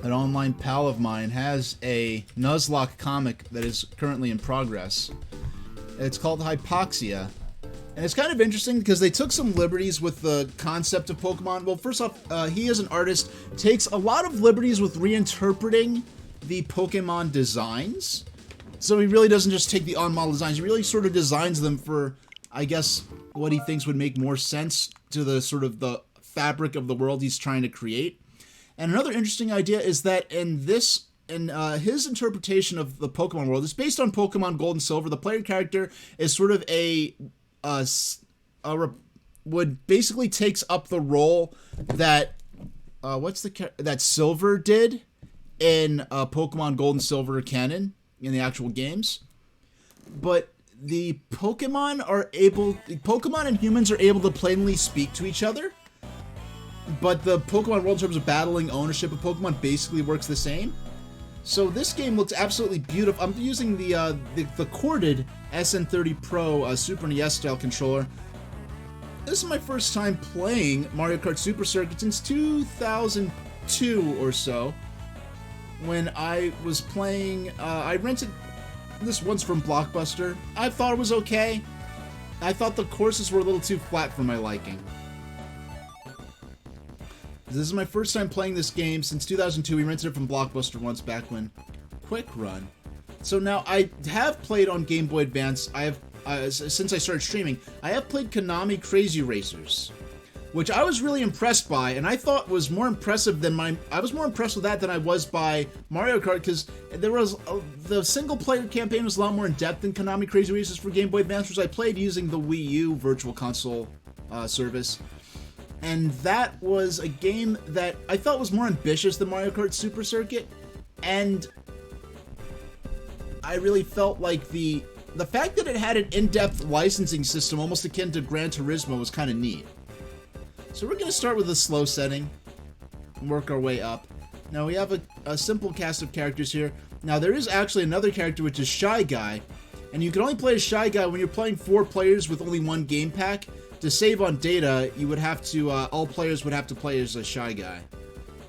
an online pal of mine, has a Nuzlocke comic that is currently in progress. It's called Hypoxia. And it's kind of interesting because they took some liberties with the concept of Pokemon. Well, first off, he as an artist takes a lot of liberties with reinterpreting the Pokemon designs. So he really doesn't just take the on-model designs. He really sort of designs them for, I guess, what he thinks would make more sense to the sort of the fabric of the world he's trying to create. And another interesting idea is that his interpretation of the Pokemon world is based on Pokemon Gold and Silver. The player character is sort of would basically takes up the role that that Silver did in Pokemon Gold and Silver canon in the actual games. But the Pokemon and humans are able to plainly speak to each other. But the Pokemon world in terms of battling ownership of Pokemon basically works the same. So this game looks absolutely beautiful. I'm using the corded SN30 Pro Super NES style controller. This is my first time playing Mario Kart Super Circuit since 2002 or so. When I was playing, I rented this once from Blockbuster. I thought it was okay. I thought the courses were a little too flat for my liking. This is my first time playing this game since 2002. We rented it from Blockbuster once back when Quick Run. So now I have played on Game Boy Advance. I have since I started streaming. I have played Konami Crazy Racers, which I was really impressed by, and I thought was more impressive than I was more impressed with that than I was by Mario Kart, because there was the single player campaign was a lot more in depth than Konami Crazy Racers for Game Boy Advance, which I played using the Wii U Virtual Console service. And that was a game that I felt was more ambitious than Mario Kart Super Circuit, and I really felt like the fact that it had an in-depth licensing system almost akin to Gran Turismo was kind of neat. So we're going to start with a slow setting and work our way up. Now we have a simple cast of characters here. Now there is actually another character, which is Shy Guy, and you can only play as Shy Guy when you're playing 4 players with only 1 game pack. To save on data, you would have to, all players would have to play as a Shy Guy.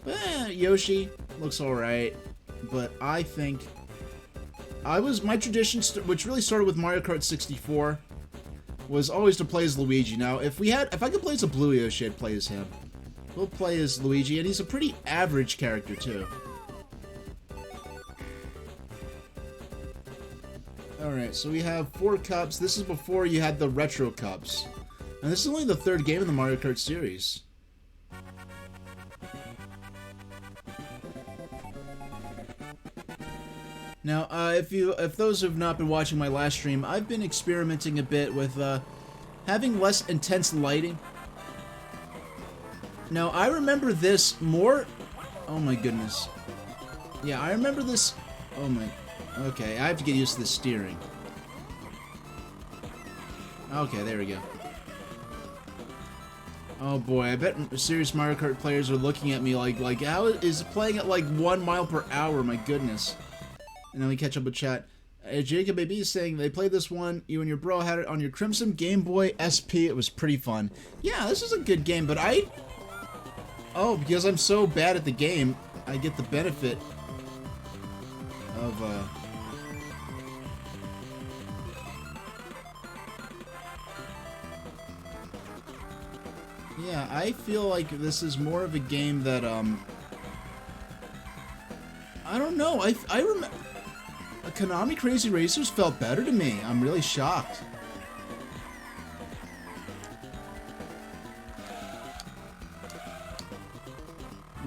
But, Yoshi looks alright, but I think my tradition, which really started with Mario Kart 64, was always to play as Luigi. Now, if I could play as a blue Yoshi, I'd play as him. We'll play as Luigi, and he's a pretty average character, too. Alright, so we have 4 cups. This is before you had the retro cups. And this is only the 3rd game in the Mario Kart series. Now, if those who have not been watching my last stream, I've been experimenting a bit with having less intense lighting. Now, I remember this more. Oh my goodness. Yeah, I remember this. Oh my. Okay, I have to get used to the steering. Okay, there we go. Oh boy, I bet serious Mario Kart players are looking at me like how is it playing at like 1 mile per hour? My goodness. And then we catch up with chat. Jacob AB is saying they played this one. You and your bro had it on your Crimson Game Boy SP. It was pretty fun. Yeah, this is a good game, but because I'm so bad at the game, I get the benefit of yeah, I feel like this is more of a game that, I don't know, I remember, Konami Crazy Racers felt better to me. I'm really shocked.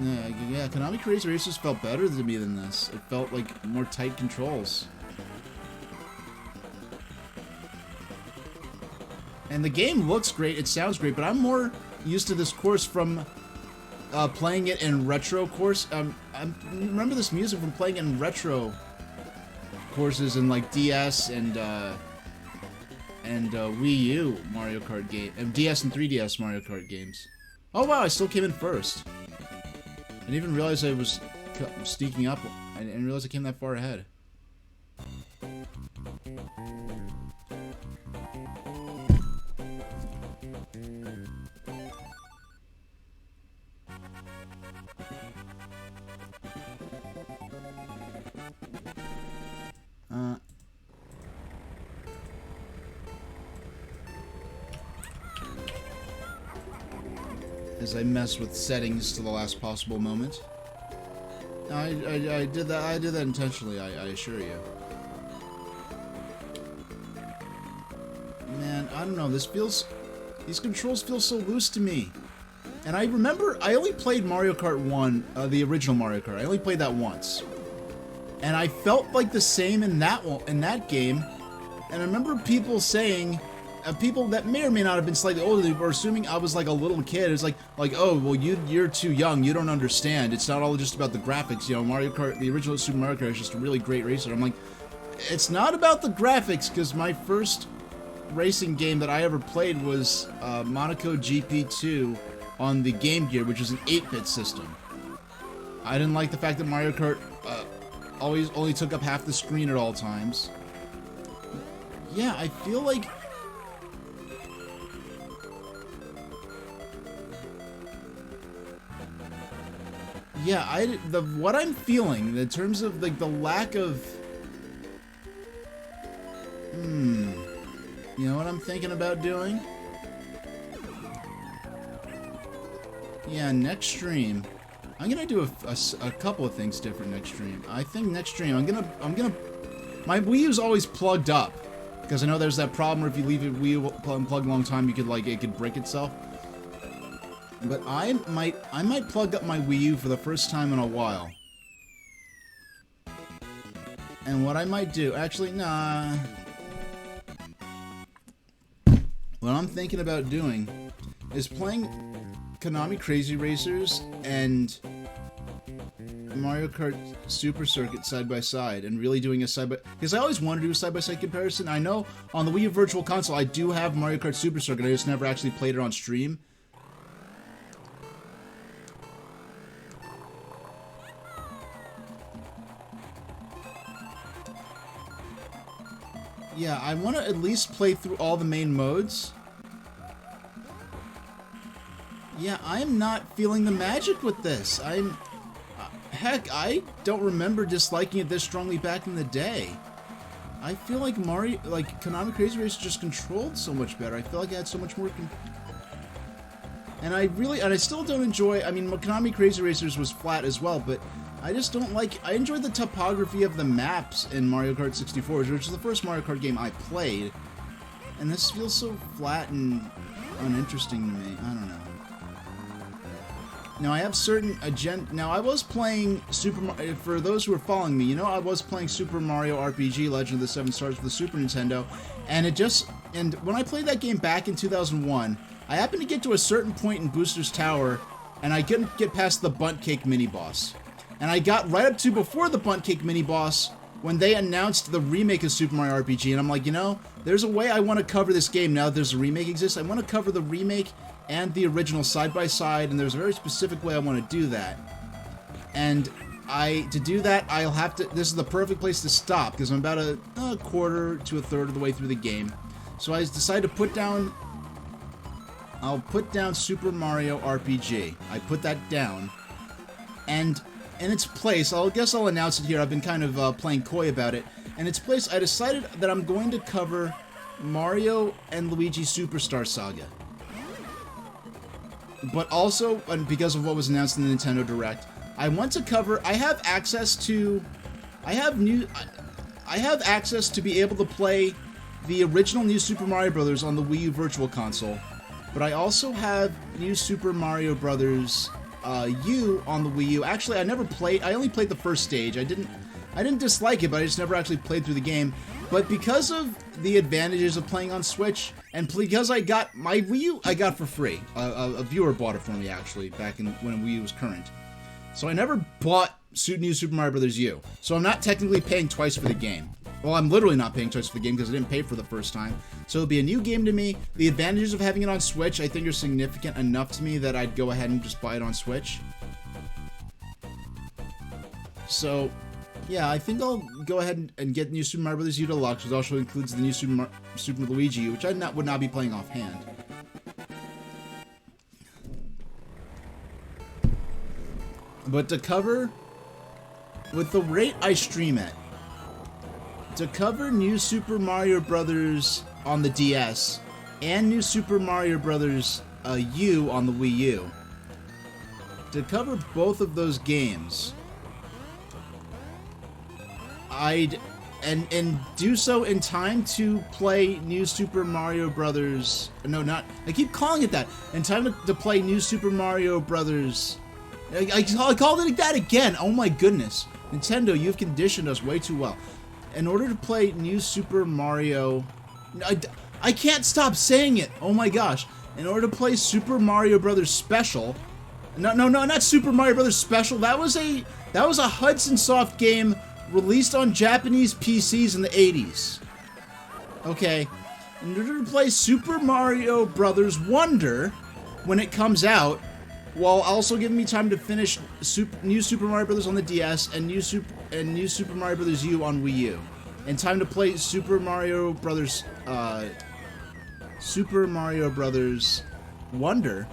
Yeah, Konami Crazy Racers felt better to me than this. It felt like more tight controls. And the game looks great, it sounds great, but I'm more used to this course from playing it in retro course. I remember this music from playing it in retro courses in like DS and Wii U Mario Kart game, and DS and 3DS Mario Kart games. Oh wow, I still came in first. I didn't even realize I was sneaking up. I didn't realize I came that far ahead. as I mess with settings to the last possible moment. I did that. I did that intentionally. I assure you. Man, I don't know. These controls feel so loose to me. And I remember I only played Mario Kart 1, the original Mario Kart. I only played that once, and I felt like the same in that game. And I remember people saying, people that may or may not have been slightly older, they were assuming I was like a little kid. It's like, oh, well, you're too young. You don't understand. It's not all just about the graphics. You know, Mario Kart, the original Super Mario Kart, is just a really great racer. I'm like, it's not about the graphics, because my first racing game that I ever played was Monaco GP2 on the Game Gear, which was an 8-bit system. I didn't like the fact that Mario Kart always only took up half the screen at all times. Yeah, I feel like... Yeah, what I'm feeling in terms of like the lack of... You know what I'm thinking about doing? Yeah, next stream, I'm gonna do a couple of things different next stream. I think next stream, I'm gonna, my Wii U's always plugged up, because I know there's that problem where if you leave it Wii U unplugged a long time, it could break itself. But I might plug up my Wii U for the first time in a while. And what I might do, actually, nah. What I'm thinking about doing is playing Konami Crazy Racers and Mario Kart Super Circuit side by side, and really doing a because I always want to do a side-by-side comparison. I know on the Wii U Virtual Console I do have Mario Kart Super Circuit, I just never actually played it on stream. Yeah, I want to at least play through all the main modes. Yeah, I'm not feeling the magic with this. Heck, I don't remember disliking it this strongly back in the day. I feel like Konami Crazy Racers just controlled so much better. I feel like I had so much more and I still don't enjoy, I mean, Konami Crazy Racers was flat as well, but I just don't like, I enjoyed the topography of the maps in Mario Kart 64, which was the first Mario Kart game I played, and this feels so flat and uninteresting to me. I don't know. Now, I have certain Now, I was playing for those who are following me, you know, I was playing Super Mario RPG Legend of the Seven Stars for the Super Nintendo, and and when I played that game back in 2001, I happened to get to a certain point in Booster's Tower, and I couldn't get past the Bunt Cake mini-boss. And I got right up to before the Bunt Cake mini-boss when they announced the remake of Super Mario RPG, and I'm like, you know, there's a way I want to cover this game now that there's a remake exists. I want to cover the remake and the original side by side, and there's a very specific way I want to do that. And to do that, I'll have to, this is the perfect place to stop, because I'm about a quarter to a third of the way through the game. So I decided to I'll put down Super Mario RPG. I put that down, and in its place, I guess I'll announce it here, I've been kind of playing coy about it. In its place, I decided that I'm going to cover Mario and Luigi Superstar Saga. But also, and because of what was announced in the Nintendo Direct, I want to cover, I have access to be able to play the original New Super Mario Bros. On the Wii U Virtual Console, but I also have New Super Mario Bros. U on the Wii U. Actually, I only played the first stage. I didn't dislike it, but I just never actually played through the game. But because of the advantages of playing on Switch, and because I got my Wii U, I got for free. A viewer bought it for me, actually, back when Wii U was current. So I never bought New Super Mario Bros. U. So I'm not technically paying twice for the game. Well, I'm literally not paying twice for the game because I didn't pay for the first time. So it'll be a new game to me. The advantages of having it on Switch, I think, are significant enough to me that I'd go ahead and just buy it on Switch. So, yeah, I think I'll go ahead and get New Super Mario Bros. U Deluxe, which also includes the new Super Luigi U, which I would not be playing offhand. But to cover, with the rate I stream at, to cover New Super Mario Bros. On the DS and New Super Mario Bros. U on the Wii U, to cover both of those games, I'd and do so in time to play New Super Mario Brothers. No, not. I keep calling it that. In time to play New Super Mario Brothers. I called it that again. Oh my goodness, Nintendo, you've conditioned us way too well. In order to play New Super Mario, I can't stop saying it. Oh my gosh. In order to play Super Mario Brothers Special. No, not Super Mario Brothers Special. That was a Hudson Soft game released on Japanese PCs in the 80s. Okay. In order to play Super Mario Brothers Wonder when it comes out, while also giving me time to finish New Super Mario Brothers on the DS and New Super Mario Brothers U on Wii U, and time to play Super Mario Brothers Wonder.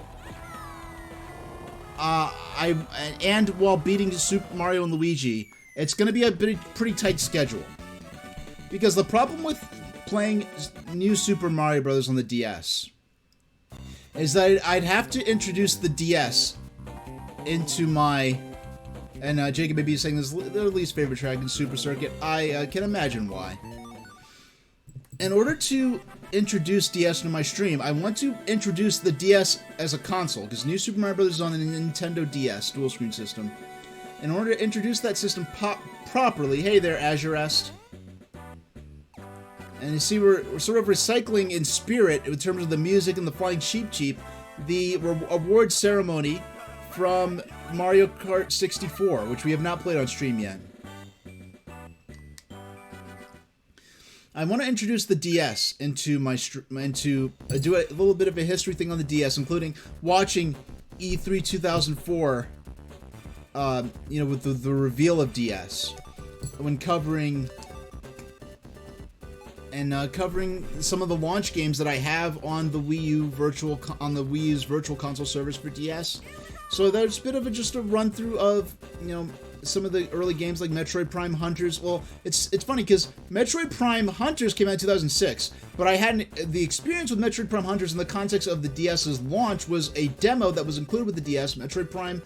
And while beating Super Mario and Luigi, it's going to be a pretty tight schedule. Because the problem with playing New Super Mario Brothers on the DS is that I'd have to introduce the DS into my... And Jacob may be saying this is their least favorite track in Super Circuit. I can imagine why. In order to introduce DS into my stream, I want to introduce the DS as a console, because New Super Mario Bros. Is on a Nintendo DS dual screen system. In order to introduce that system properly, hey there, Azurest. And you see, we're sort of recycling in spirit, in terms of the music and the Flying Cheep, the award ceremony from Mario Kart 64, which we have not played on stream yet. I want to introduce the DS into my do a little bit of a history thing on the DS, including watching E3 2004. With the reveal of DS, when covering some of the launch games that I have on the Wii U's virtual console servers for DS. So there's a bit of just a run through of some of the early games like Metroid Prime Hunters. Well, it's funny because Metroid Prime Hunters came out in 2006, but I had the experience with Metroid Prime Hunters in the context of the DS's launch was a demo that was included with the DS, Metroid Prime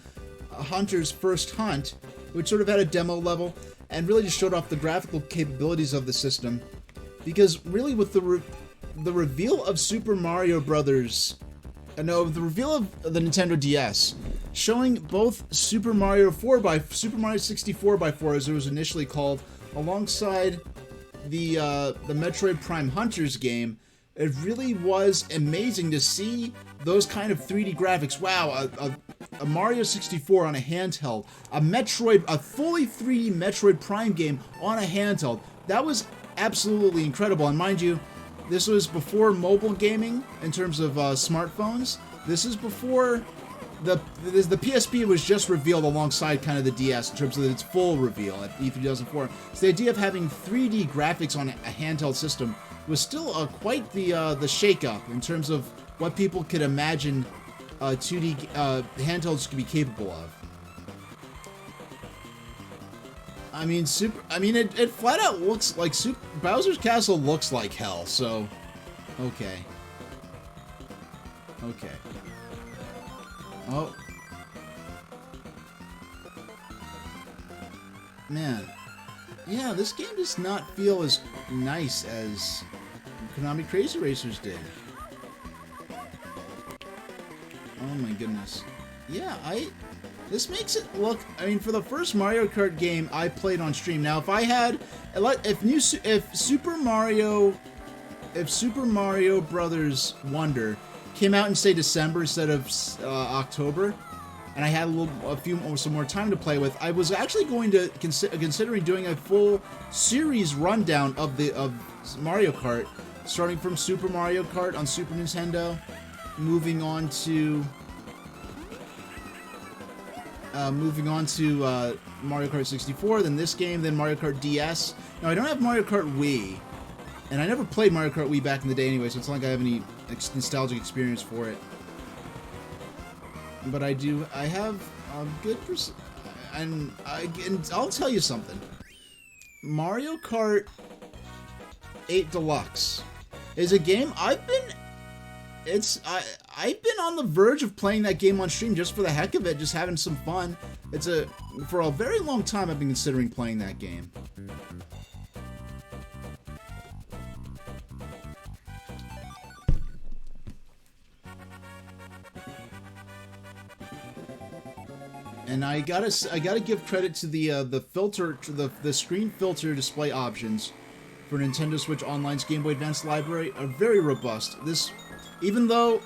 Hunter's First Hunt, which sort of had a demo level and really just showed off the graphical capabilities of the system. Because really, with the reveal of Super Mario Brothers, the reveal of the Nintendo DS, showing both Super Mario 64x4, as it was initially called, alongside the Metroid Prime Hunters game, it really was amazing to see those kind of 3D graphics. Wow, a Mario 64 on a handheld, a fully 3D Metroid Prime game on a handheld. That was absolutely incredible. And mind you, this was before mobile gaming in terms of smartphones. This is before the PSP was just revealed alongside kind of the DS in terms of its full reveal at E3 2004. So the idea of having 3D graphics on a handheld system was still quite the shake-up in terms of what people could imagine 2D handhelds could be capable of. I mean, it flat out looks like Bowser's Castle looks like hell. So, okay. Oh, man, yeah, this game does not feel as nice as Konami Crazy Racers did. Oh my goodness. Yeah, this makes it look, I mean, for the first Mario Kart game I played on stream. Now, if Super Mario Brothers Wonder came out in, say, December instead of October, and I had some more time to play with, I was actually going to considering doing a full series rundown of Mario Kart, starting from Super Mario Kart on Super Nintendo, moving on to Mario Kart 64, then this game, then Mario Kart DS. Now, I don't have Mario Kart Wii, and I never played Mario Kart Wii back in the day anyway, so it's not like I have any nostalgic experience for it. But I have a good and I'll tell you something. Mario Kart 8 Deluxe is a game I've been on the verge of playing that game on stream just for the heck of it, just having some fun. For a very long time I've been considering playing that game. And I gotta give credit to the screen filter display options for Nintendo Switch Online's Game Boy Advance library are very robust. Even though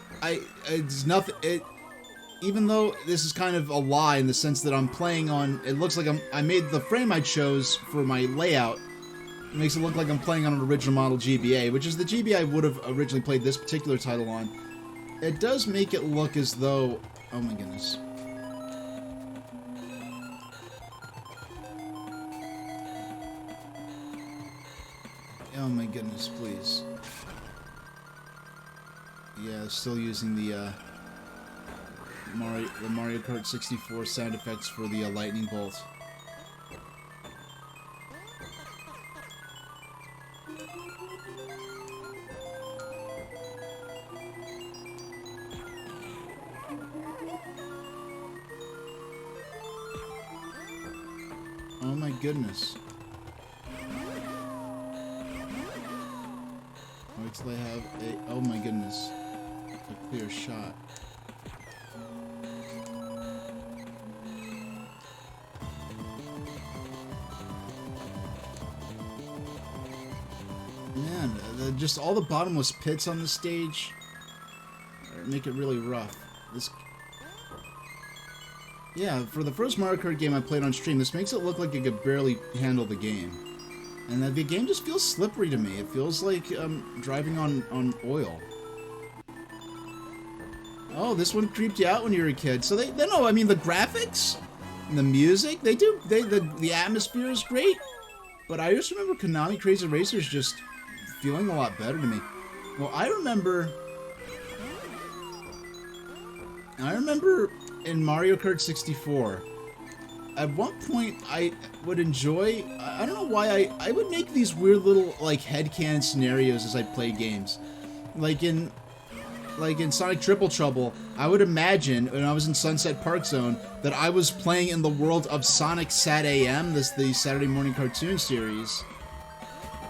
this is kind of a lie in the sense that I'm playing on, it looks like I made the frame I chose for my layout. It makes it look like I'm playing on an original model GBA, which is the GBA I would have originally played this particular title on. It does make it look as though, oh my goodness. Oh my goodness, please. Yeah, still using the Mario Kart 64 sound effects for the lightning bolt. Oh my goodness. Wait till I have a... Oh my goodness. A clear shot. Man, just all the bottomless pits on the stage make it really rough. Yeah, for the first Mario Kart game I played on stream, this makes it look like I could barely handle the game. And the game just feels slippery to me. It feels like driving on oil. Oh, this one creeped you out when you were a kid. So they know, I mean, the graphics and the music, the atmosphere is great. But I just remember Konami Crazy Racers just feeling a lot better to me. Well, I remember in Mario Kart 64, at one point I would enjoy, I don't know why, I would make these weird little, like, headcanon scenarios as I play games. Like in Sonic Triple Trouble, I would imagine, when I was in Sunset Park Zone, that I was playing in the world of Sonic Sat AM, the Saturday morning cartoon series,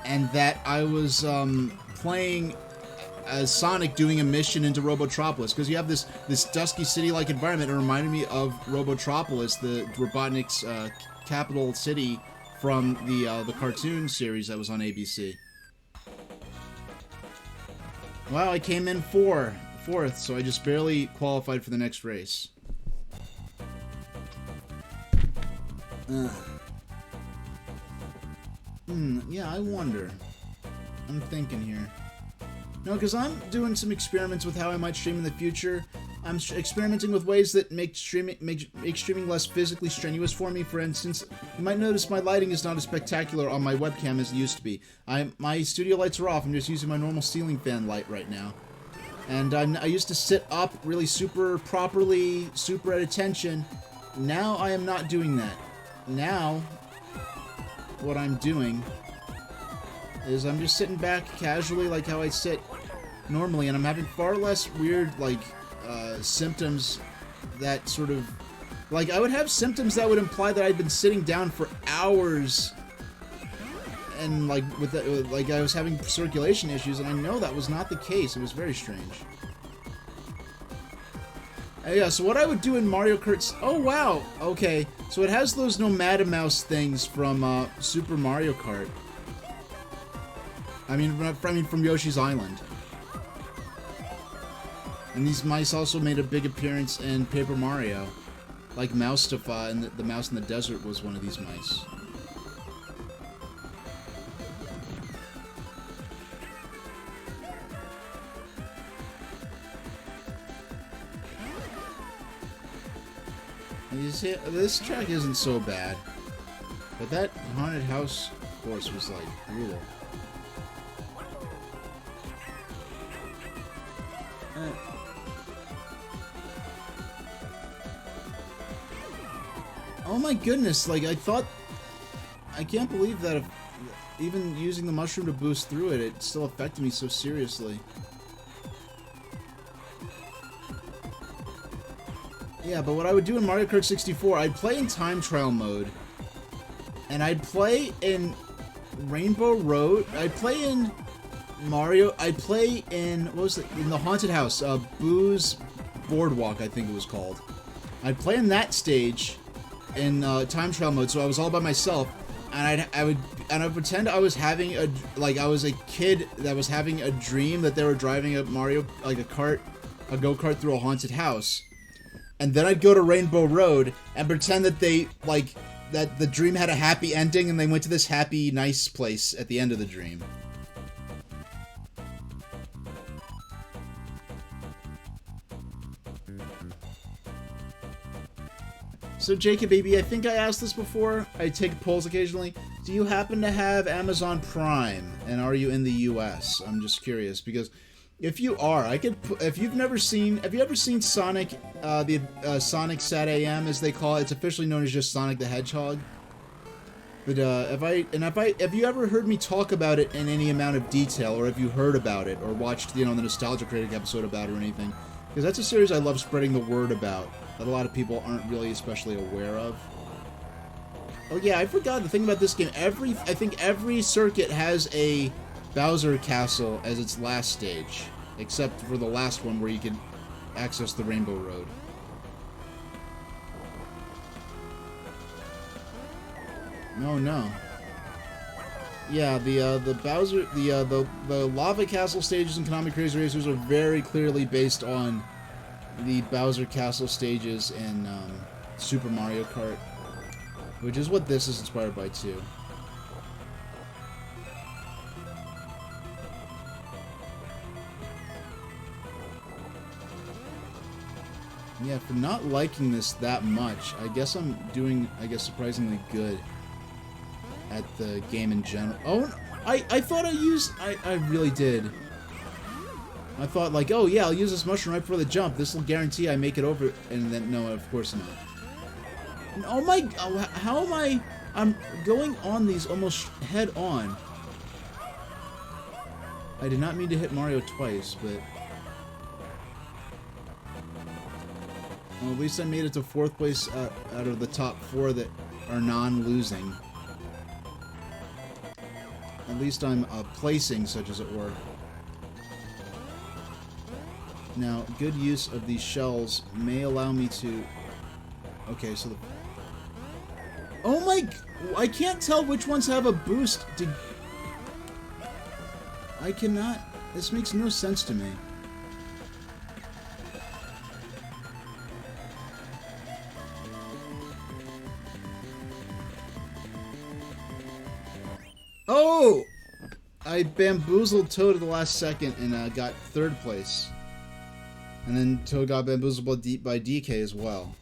and that I was playing as Sonic doing a mission into Robotropolis, because you have this dusky city-like environment. It reminded me of Robotropolis, the Robotnik's capital city from the cartoon series that was on ABC. Wow, I came in fourth, so I just barely qualified for the next race. Yeah, I wonder. I'm thinking here. No, because I'm doing some experiments with how I might stream in the future. I'm experimenting with ways that make streaming less physically strenuous for me. For instance, you might notice my lighting is not as spectacular on my webcam as it used to be. My studio lights are off. I'm just using my normal ceiling fan light right now. And I used to sit up really super properly, super at attention. Now I am not doing that. Now, what I'm doing is I'm just sitting back casually like how I sit normally, and I'm having far less weird, like, symptoms that sort of... Like, I would have symptoms that would imply that I'd been sitting down for hours, and, like, like, I was having circulation issues, and I know that was not the case. It was very strange. Yeah, so what I would do in Mario Kart... Oh, wow! Okay, so it has those Nomadamouse things from, Super Mario Kart. I mean, from Yoshi's Island. And these mice also made a big appearance in Paper Mario. Like Moustafa, and the mouse in the desert was one of these mice. You see, this track isn't so bad. But that haunted house course was, like, brutal. Oh my goodness, like, I can't believe that even using the mushroom to boost through it, it still affected me so seriously. Yeah, but what I would do in Mario Kart 64, I'd play in time trial mode. And I'd play in Rainbow Road. I'd play in Mario. I'd play in, what was it? In the Haunted House. Boo's Boardwalk, I think it was called. I'd play in that stage in time trial mode, so I was all by myself. And I would pretend I was having I was a kid that was having a dream that they were driving a Mario, like a go-kart through a haunted house. And then I'd go to Rainbow Road and pretend that that the dream had a happy ending and they went to this happy, nice place at the end of the dream. So Jacob, baby, I think I asked this before. I take polls occasionally. Do you happen to have Amazon Prime? And are you in the US? I'm just curious because if you are, if you've ever seen Sonic, Sonic Sat AM as they call it? It's officially known as just Sonic the Hedgehog. But have you ever heard me talk about it in any amount of detail, or have you heard about it, or watched, the Nostalgia Critic episode about it or anything? Because that's a series I love spreading the word about, that a lot of people aren't really especially aware of. Oh yeah, I forgot the thing about this game. I think every circuit has a Bowser Castle as its last stage, except for the last one where you can access the Rainbow Road. No. Yeah, the Bowser, the Lava Castle stages in Konami Crazy Racers are very clearly based on the Bowser Castle stages in Super Mario Kart, which is what this is inspired by too. Yeah, for not liking this that much, I guess I'm doing, surprisingly good at the game in general. Oh, I thought I really did. I thought, like, oh yeah, I'll use this mushroom right before the jump. This will guarantee I make it over, and then, no, of course not. Oh my, how am I, I'm going on these almost head on. I did not mean to hit Mario twice, but... Well, at least I made it to 4th place out of the top 4 that are non-losing. At least I'm placing, such as it were. Now, good use of these shells may allow me to... Okay, so the... Oh my... I can't tell which ones have a boost. I cannot... This makes no sense to me. Oh! I bamboozled Toad at the last second and got 3rd place. And then Toad got bamboozled by DK as well.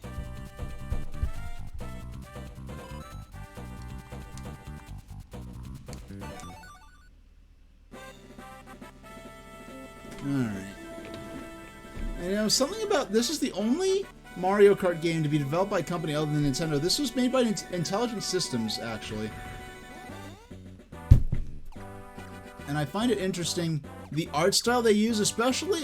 Alright. And something about... This is the only Mario Kart game to be developed by a company other than Nintendo. This was made by Intelligent Systems, actually. And I find it interesting, the art style they use, especially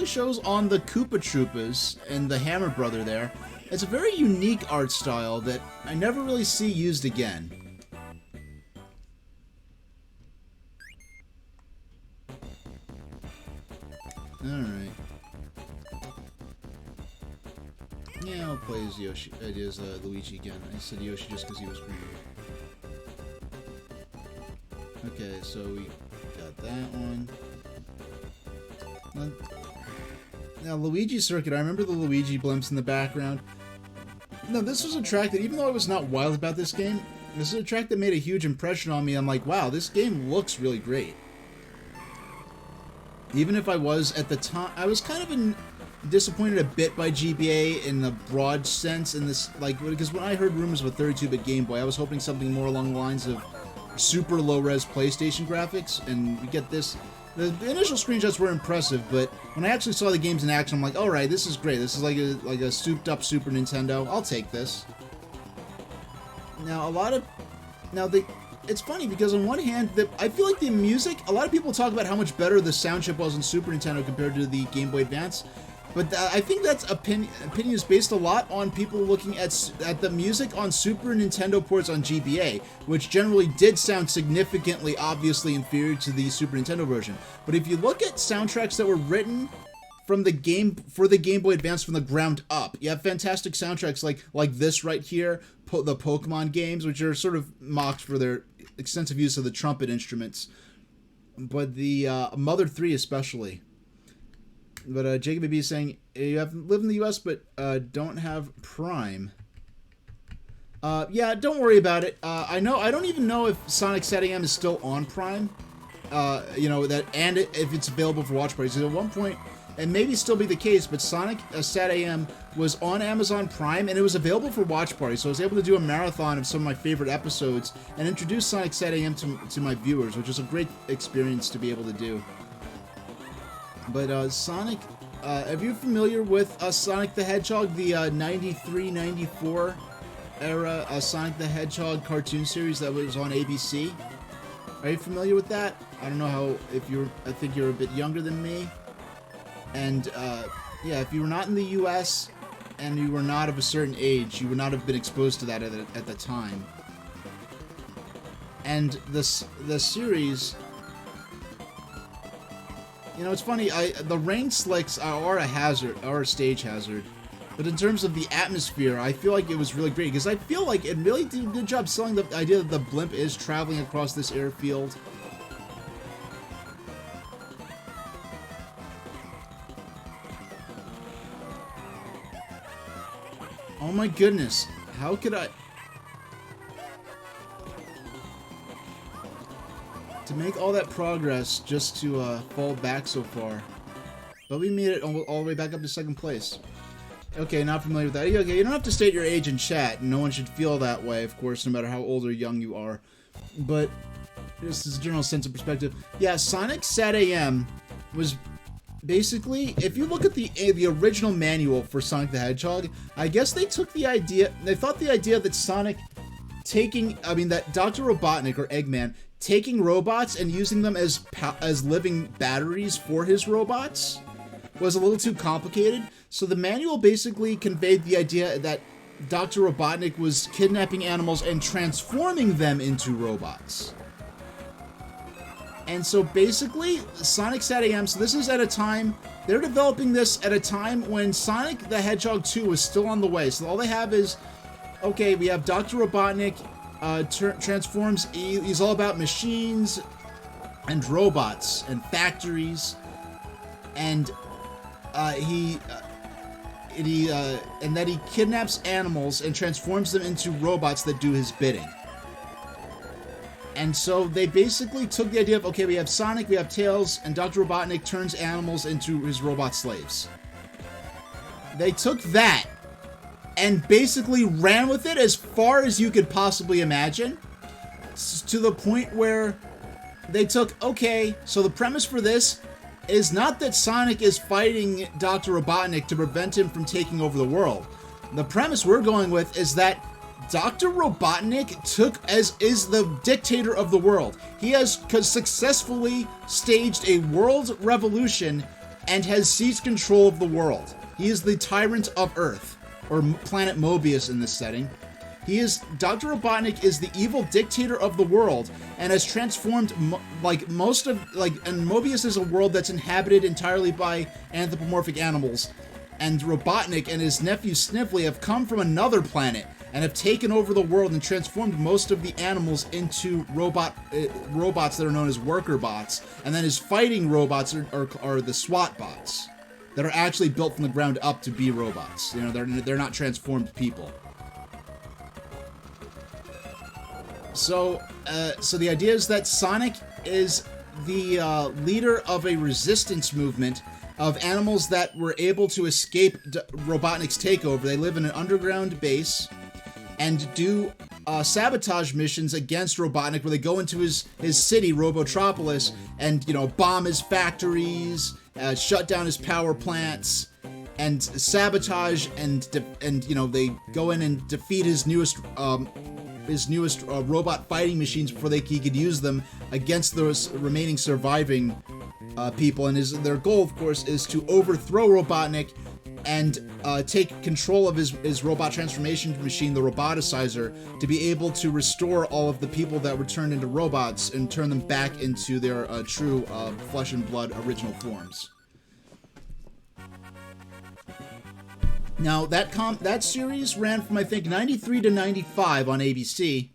shows on the Koopa Troopas and the Hammer Brother there. It's a very unique art style that I never really see used again. Alright. Yeah, I'll play as Yoshi. It is Luigi again. I said Yoshi just because he was green. Okay, so we got that one. Now, Luigi Circuit, I remember the Luigi blimps in the background. No, this was a track that, even though I was not wild about this game, this is a track that made a huge impression on me. I'm like, wow, this game looks really great. Even if I was, at the time, I was kind of disappointed a bit by GBA in the broad sense, in this, like, because when I heard rumors of a 32-bit Game Boy, I was hoping something more along the lines of super low-res PlayStation graphics, and we get this. The initial screenshots were impressive, but when I actually saw the games in action, I'm like, alright, this is great. This is like a souped-up Super Nintendo. I'll take this. Now, it's funny, because on one hand, I feel like the music, a lot of people talk about how much better the sound chip was in Super Nintendo compared to the Game Boy Advance, But I think that's opinion is based a lot on people looking at the music on Super Nintendo ports on GBA, which generally did sound significantly, obviously inferior to the Super Nintendo version. But if you look at soundtracks that were written from the Game Boy Advance from the ground up, you have fantastic soundtracks like this right here, the Pokemon games, which are sort of mocked for their extensive use of the trumpet instruments. But the Mother 3 especially. But Jacob B is saying you have live in the U.S. but don't have Prime. Yeah, don't worry about it. I don't even know if Sonic SatAM is still on Prime. You know that, and if it's available for watch parties. At one point, and maybe still be the case, but Sonic SatAM was on Amazon Prime and it was available for watch parties. So I was able to do a marathon of some of my favorite episodes and introduce Sonic SatAM to my viewers, which is a great experience to be able to do. But Sonic, are you familiar with Sonic the Hedgehog, the 93-94 era Sonic the Hedgehog cartoon series that was on ABC? Are you familiar with that? I don't know how, I think you're a bit younger than me. And yeah, if you were not in the US and you were not of a certain age, you would not have been exposed to that at the time. And the series... You know, it's funny, the rain slicks are a stage hazard. But in terms of the atmosphere, I feel like it was really great, because I feel like it really did a good job selling the idea that the blimp is traveling across this airfield. Oh my goodness, how could I... To make all that progress just to fall back so far. But we made it all the way back up to second place. Okay, not familiar with that. Okay, you don't have to state your age in chat. No one should feel that way, of course, no matter how old or young you are. But this is a general sense of perspective. Yeah, Sonic SatAM was basically, if you look at the original manual for Sonic the Hedgehog, I guess they thought the idea that Sonic that Dr. Robotnik or Eggman taking robots and using them as living batteries for his robots was a little too complicated. So the manual basically conveyed the idea that Dr. Robotnik was kidnapping animals and transforming them into robots. And so basically, Sonic SatAM, so this is at a time, they're developing this at a time when Sonic the Hedgehog 2 was still on the way. So all they have is, okay, we have Dr. Robotnik, transforms, he's all about machines and robots and factories, and and that he kidnaps animals and transforms them into robots that do his bidding. And so they basically took the idea of, okay, we have Sonic, we have Tails, and Dr. Robotnik turns animals into his robot slaves. They took that and basically ran with it as far as you could possibly imagine, to the point where they took, okay, so the premise for this is not that Sonic is fighting Dr. Robotnik to prevent him from taking over the world. The premise we're going with is that Dr. Robotnik is the dictator of the world. He has successfully staged a world revolution and has seized control of the world. He is the tyrant of Earth, or planet Mobius in this setting. Dr. Robotnik is the evil dictator of the world and has transformed and Mobius is a world that's inhabited entirely by anthropomorphic animals. And Robotnik and his nephew Sniffly have come from another planet and have taken over the world and transformed most of the animals into robots that are known as worker bots. And then his fighting robots are the SWAT bots that are actually built from the ground up to be robots. You know, they're not transformed people. So the idea is that Sonic is the leader of a resistance movement of animals that were able to escape Robotnik's takeover. They live in an underground base and do sabotage missions against Robotnik, where they go into his city, Robotropolis, and, you know, bomb his factories, shut down his power plants, and sabotage and you know, they go in and defeat his newest robot fighting machines before he could use them against those remaining surviving people. And their goal, of course, is to overthrow Robotnik and take control of his robot transformation machine, the roboticizer, to be able to restore all of the people that were turned into robots and turn them back into their true flesh and blood original forms. Now, that series ran from, I think, 93 to 95 on ABC,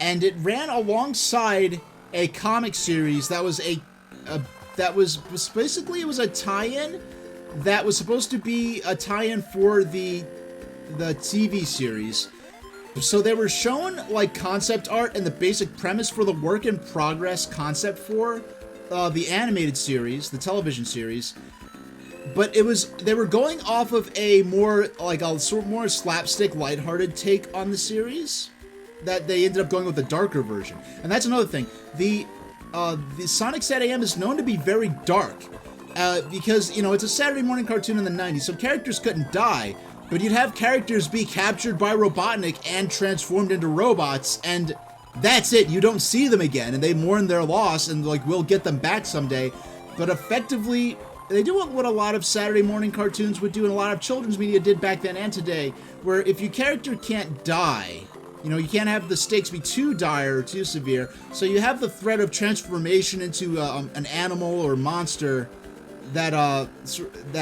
and it ran alongside a comic series that was basically, it was a tie-in that was supposed to be a tie-in for the TV series. So they were shown like concept art and the basic premise for the work in progress concept for the animated series, the television series. But they were going off of a more like a sort more slapstick, lighthearted take on the series. That they ended up going with a darker version, and that's another thing. The Sonic SatAM is known to be very dark. Because, you know, it's a Saturday morning cartoon in the 90s, so characters couldn't die, but you'd have characters be captured by Robotnik and transformed into robots, and that's it. You don't see them again, and they mourn their loss, and, like, we'll get them back someday. But effectively, they do what a lot of Saturday morning cartoons would do, and a lot of children's media did back then and today, where if your character can't die, you know, you can't have the stakes be too dire or too severe, so you have the threat of transformation into an animal or monster that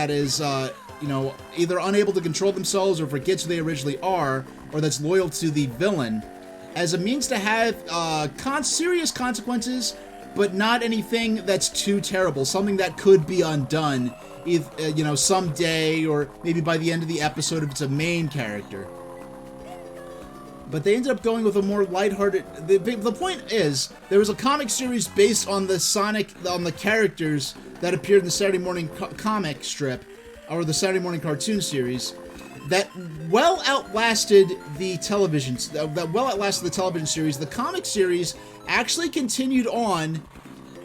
is, you know, either unable to control themselves or forgets who they originally are, or that's loyal to the villain, as a means to have serious consequences, but not anything that's too terrible. Something that could be undone, if you know, someday, or maybe by the end of the episode if it's a main character. But they ended up going with a more lighthearted. The point is, there was a comic series based on the characters that appeared in the Saturday morning comic strip, or the Saturday morning cartoon series, that well outlasted the television. Series. The comic series actually continued on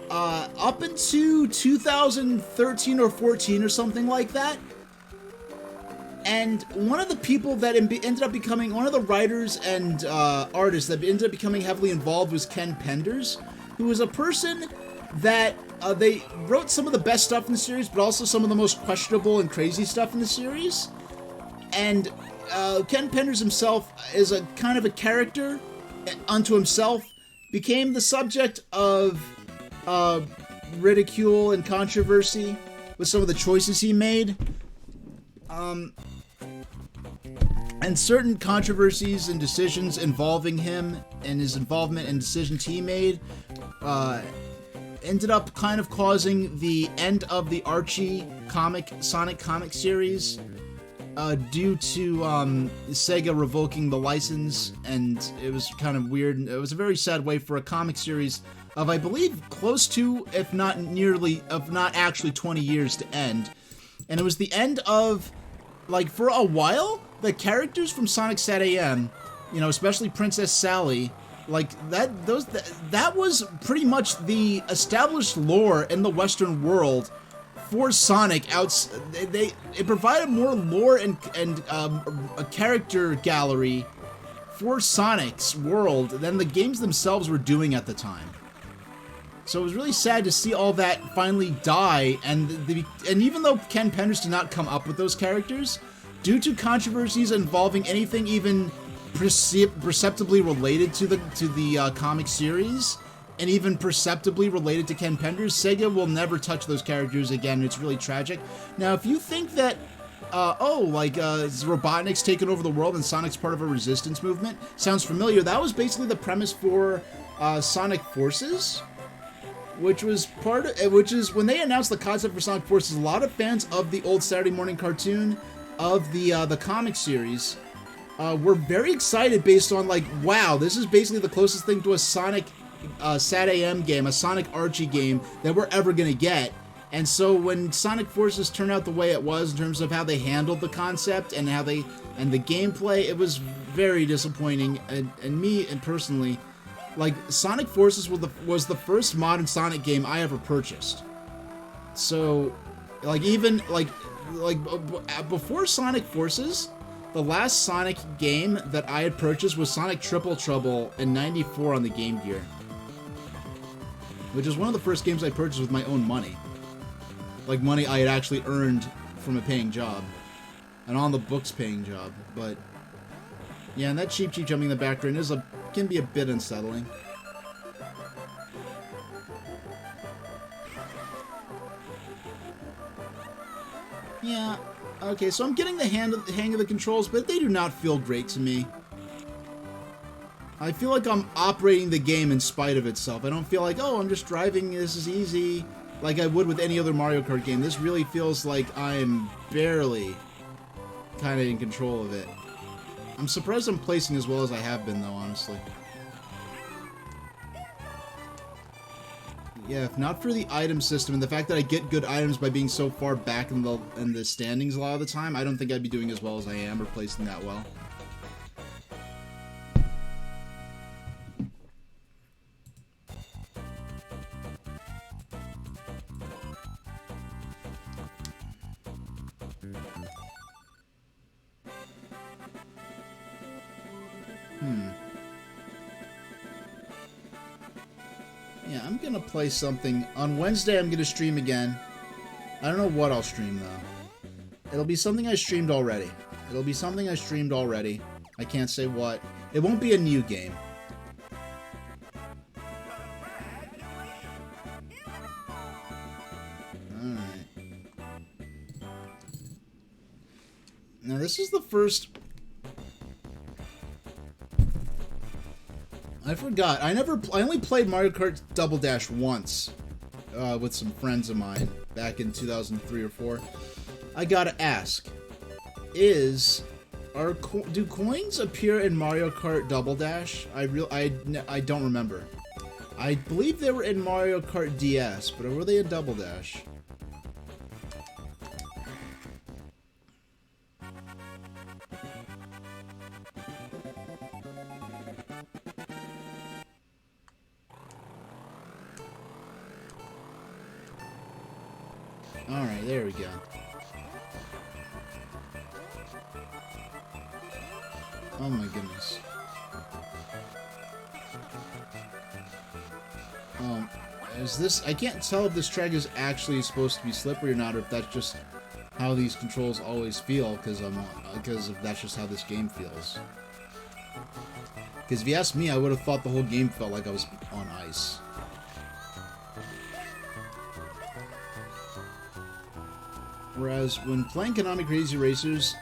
up into 2013 or 14 or something like that. And one of the people that ended up becoming, one of the writers and artists that ended up becoming heavily involved was Ken Penders, who was a person that they wrote some of the best stuff in the series, but also some of the most questionable and crazy stuff in the series. And Ken Penders himself is a kind of a character unto himself, became the subject of ridicule and controversy with some of the choices he made. And certain controversies and decisions involving him and his involvement in decisions he made ended up kind of causing the end of the Archie Sonic comic series due to Sega revoking the license, and it was kind of weird. It was a very sad way for a comic series of, I believe, close to, if not actually 20 years to end. And it was the end of, like, for a while, the characters from Sonic SatAM, you know, especially Princess Sally, like, that was pretty much the established lore in the Western world for Sonic. It provided more lore and a character gallery for Sonic's world than the games themselves were doing at the time. So it was really sad to see all that finally die, and even though Ken Penders did not come up with those characters, due to controversies involving anything even perceptibly related to the comic series, and even perceptibly related to Ken Penders, Sega will never touch those characters again. It's really tragic. Now, if you think that Robotnik's taken over the world and Sonic's part of a resistance movement sounds familiar, that was basically the premise for Sonic Forces, which is when they announced the concept for Sonic Forces, a lot of fans of the old Saturday morning cartoon of the comic series were very excited, based on, like, wow, this is basically the closest thing to a Sonic SatAM game, a Sonic Archie game that we're ever gonna get. And so when Sonic Forces turned out the way it was in terms of how they handled the concept and the gameplay, it was very disappointing. And me, and personally, like, Sonic Forces was the first modern Sonic game I ever purchased. So, like, even like before Sonic Forces, the last Sonic game that I had purchased was Sonic Triple Trouble in '94 on the Game Gear, which is one of the first games I purchased with my own money. Like, money I had actually earned from a paying job. an on-the-books paying job. But yeah, and that cheap jumping in the background can be a bit unsettling. Yeah, okay, so I'm getting the hang of the controls, but they do not feel great to me. I feel like I'm operating the game in spite of itself. I don't feel like, oh, I'm just driving, this is easy, like I would with any other Mario Kart game. This really feels like I'm barely kind of in control of it. I'm surprised I'm placing as well as I have been, though, honestly. Yeah, if not for the item system and the fact that I get good items by being so far back in the standings a lot of the time, I don't think I'd be doing as well as I am or placing that well. Yeah, I'm gonna play something. On Wednesday, I'm gonna stream again. I don't know what I'll stream, though. It'll be something I streamed already. I can't say what. It won't be a new game. Alright. Now, this is the first... I forgot. I only played Mario Kart Double Dash once with some friends of mine back in 2003 or 4. I gotta ask, do coins appear in Mario Kart Double Dash? I don't remember. I believe they were in Mario Kart DS, but were they in Double Dash? Alright, there we go. Oh my goodness. Is this... I can't tell if this track is actually supposed to be slippery or not, or if that's just how these controls always feel, because that's just how this game feels. Because if you ask me, I would have thought the whole game felt like I was on ice. Whereas when playing Konami Crazy Racers,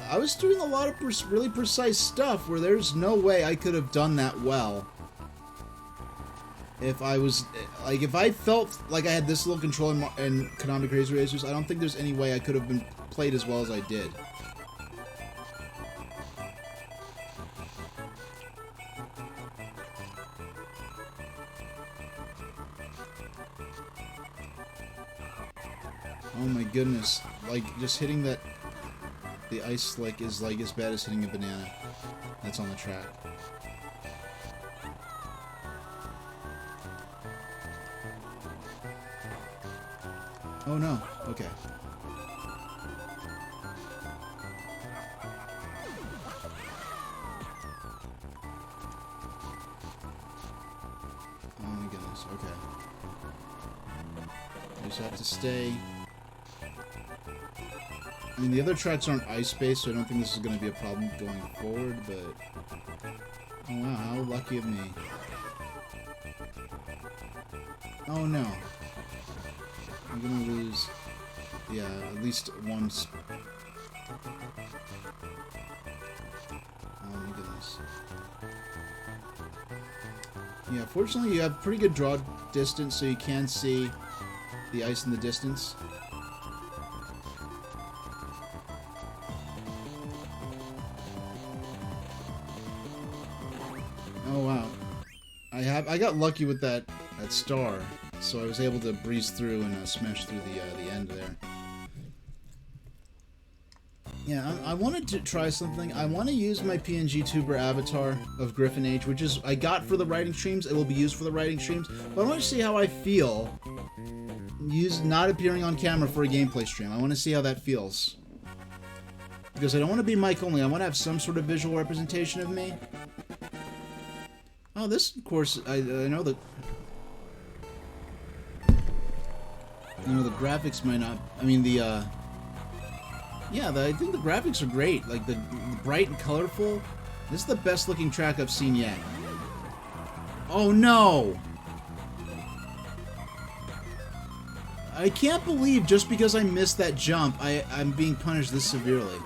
I was doing a lot of really precise stuff where there's no way I could have done that well. If I felt like I had this little control in Konami Crazy Racers, I don't think there's any way I could have been played as well as I did. Oh my goodness, like, just hitting the ice, like, is, like, as bad as hitting a banana that's on the track. Oh no, okay. Oh my goodness, okay. I just have to stay... I mean, the other tracks aren't ice-based, so I don't think this is going to be a problem going forward, but... Oh wow, how lucky of me. Oh no. I'm going to lose... Yeah, at least once. Oh my goodness. Yeah, fortunately you have pretty good draw distance, so you can see the ice in the distance. Oh wow. I got lucky with that star, so I was able to breeze through and smash through the end there. Yeah, I wanted to try something. I want to use my PNG tuber avatar of Griffin Age, which is I got for the writing streams. It will be used for the writing streams, but I want to see how I feel not appearing on camera for a gameplay stream. I want to see how that feels. Because I don't want to be mic only. I want to have some sort of visual representation of me. Oh, this, of course, I know that... You know, the graphics might not... I mean, the Yeah, I think the graphics are great. Like, the bright and colorful. This is the best looking track I've seen yet. Oh, no! I can't believe just because I missed that jump, I'm being punished this severely.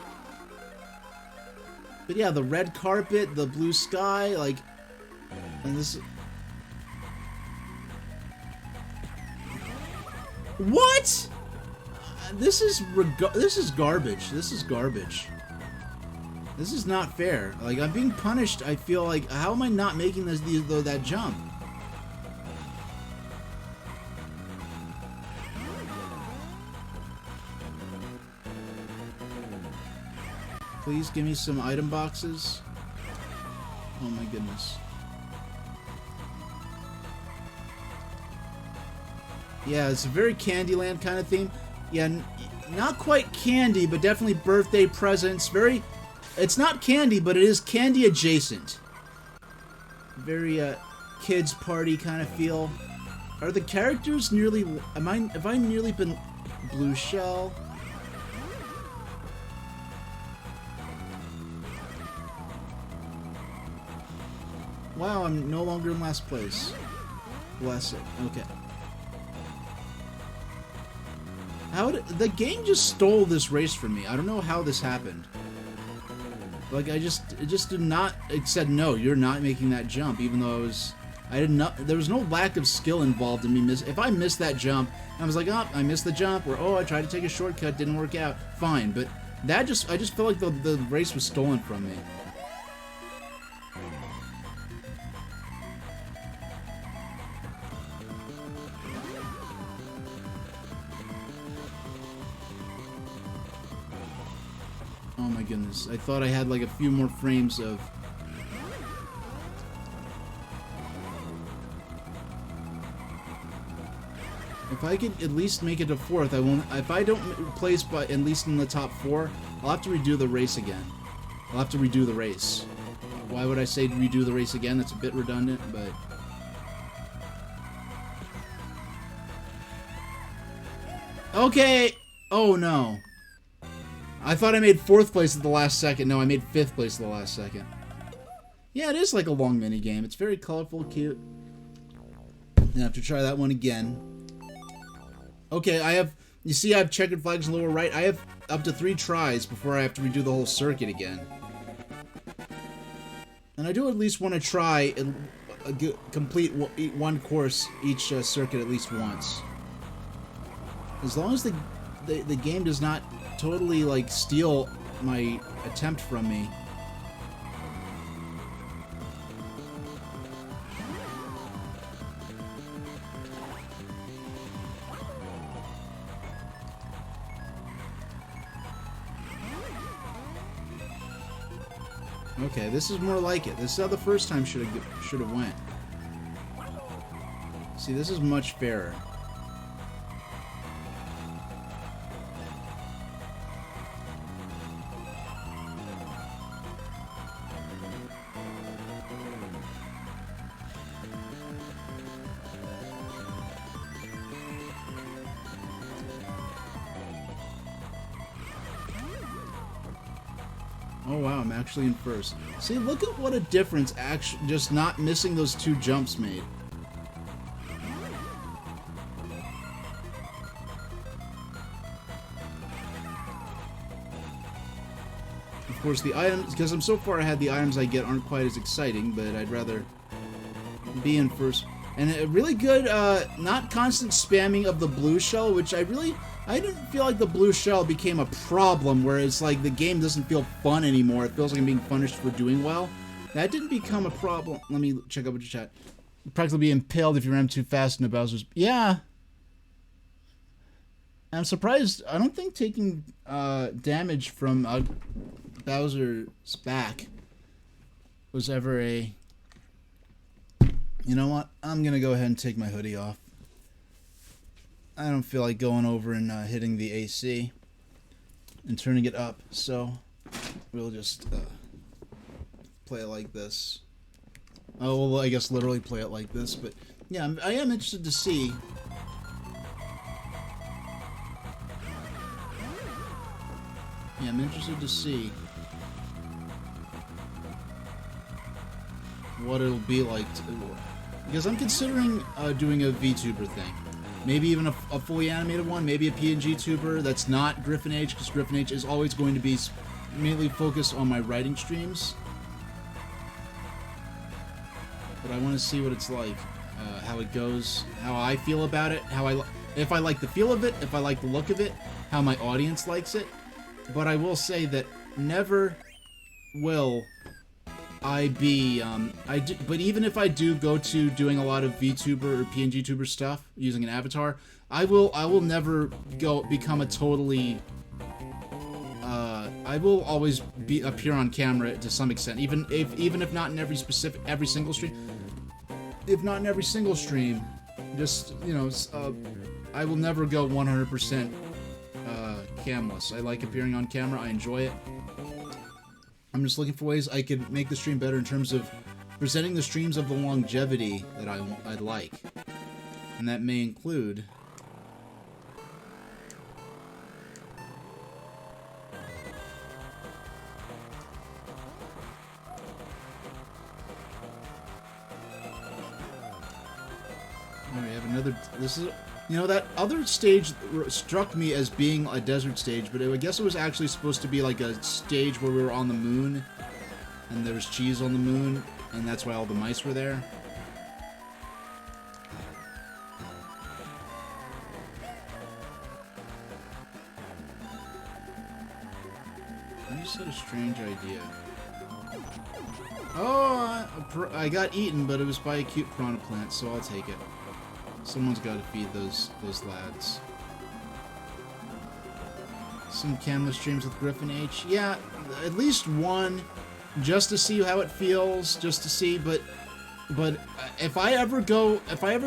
But yeah, the red carpet, the blue sky, like... And this... What?! This is garbage. This is garbage. This is not fair. Like, I'm being punished. I feel like, how am I not making that jump? Please give me some item boxes. Oh my goodness. Yeah, it's a very Candyland kind of theme. Yeah, not quite candy, but definitely birthday presents. Very, it's not candy, but it is candy adjacent. Very kids party kind of feel. Are the characters nearly? Have I nearly been blue shell? Wow, I'm no longer in last place. Bless it. Okay. How did the game just stole this race from me? I don't know how this happened. Like, it just did not. It said no, you're not making that jump, even though I did not. There was no lack of skill involved in me if I missed that jump, I was like, oh, I missed the jump, or oh, I tried to take a shortcut, didn't work out. Fine, but I just felt like the race was stolen from me. Oh my goodness, I thought I had like a few more frames of... If I could at least make it to 4th, I won't... If I don't place by at least in the top 4, I'll have to redo the race again. I'll have to redo the race. Why would I say redo the race again? That's a bit redundant, but... Okay! Oh no. I thought I made 4th place at the last second. No, I made 5th place at the last second. Yeah, it is like a long mini game. It's very colorful, cute. I have to try that one again. Okay, you see I have checkered flags in the lower right. I have up to 3 tries before I have to redo the whole circuit again. And I do at least want to try and complete one course each circuit at least once. As long as the game does not totally, like, steal my attempt from me. Okay, this is more like it. This is how the first time should have went. See, this is much fairer. Oh wow, I'm actually in 1st. See, look at what a difference just not missing those 2 jumps made. Of course, the items, because I'm so far ahead, the items I get aren't quite as exciting, but I'd rather be in 1st. And a really good, not constant spamming of the blue shell, which I didn't feel like the blue shell became a problem, where it's like the game doesn't feel fun anymore. It feels like I'm being punished for doing well. That didn't become a problem. Let me check out what you chat. Practically be impaled if you ran too fast into Bowser's... Yeah. I'm surprised. I don't think taking damage from Bowser's back was ever a... You know what? I'm going to go ahead and take my hoodie off. I don't feel like going over and hitting the AC and turning it up, so we'll just play it like this. Oh, well, I guess literally play it like this, but yeah, I am interested to see. I'm interested to see what it'll be like because I'm considering doing a VTuber thing. Maybe even a fully animated one, maybe a PNG tuber that's not Griffin H, because Griffin H is always going to be mainly focused on my writing streams. But I want to see what it's like, how it goes, how I feel about it, if I like the feel of it, if I like the look of it, how my audience likes it. But I will say that never will I be, but even if I do go to doing a lot of VTuber or PNG tuber stuff using an avatar, I will never become a totally, I will always appear on camera to some extent, even if not in every single stream, just, you know, I will never go 100% camless. I like appearing on camera, I enjoy it. I'm just looking for ways I could make the stream better in terms of presenting the streams of the longevity that I'd like. And that may include... Alright, I have another... This is... You know, that other stage struck me as being a desert stage, but I guess it was actually supposed to be like a stage where we were on the moon, and there was cheese on the moon, and that's why all the mice were there. I just had a strange idea. Oh, I got eaten, but it was by a cute piranha plant, so I'll take it. Someone's got to feed those lads. Some camera streams with Griffin H. Yeah, at least one, just to see how it feels, just to see. But if I ever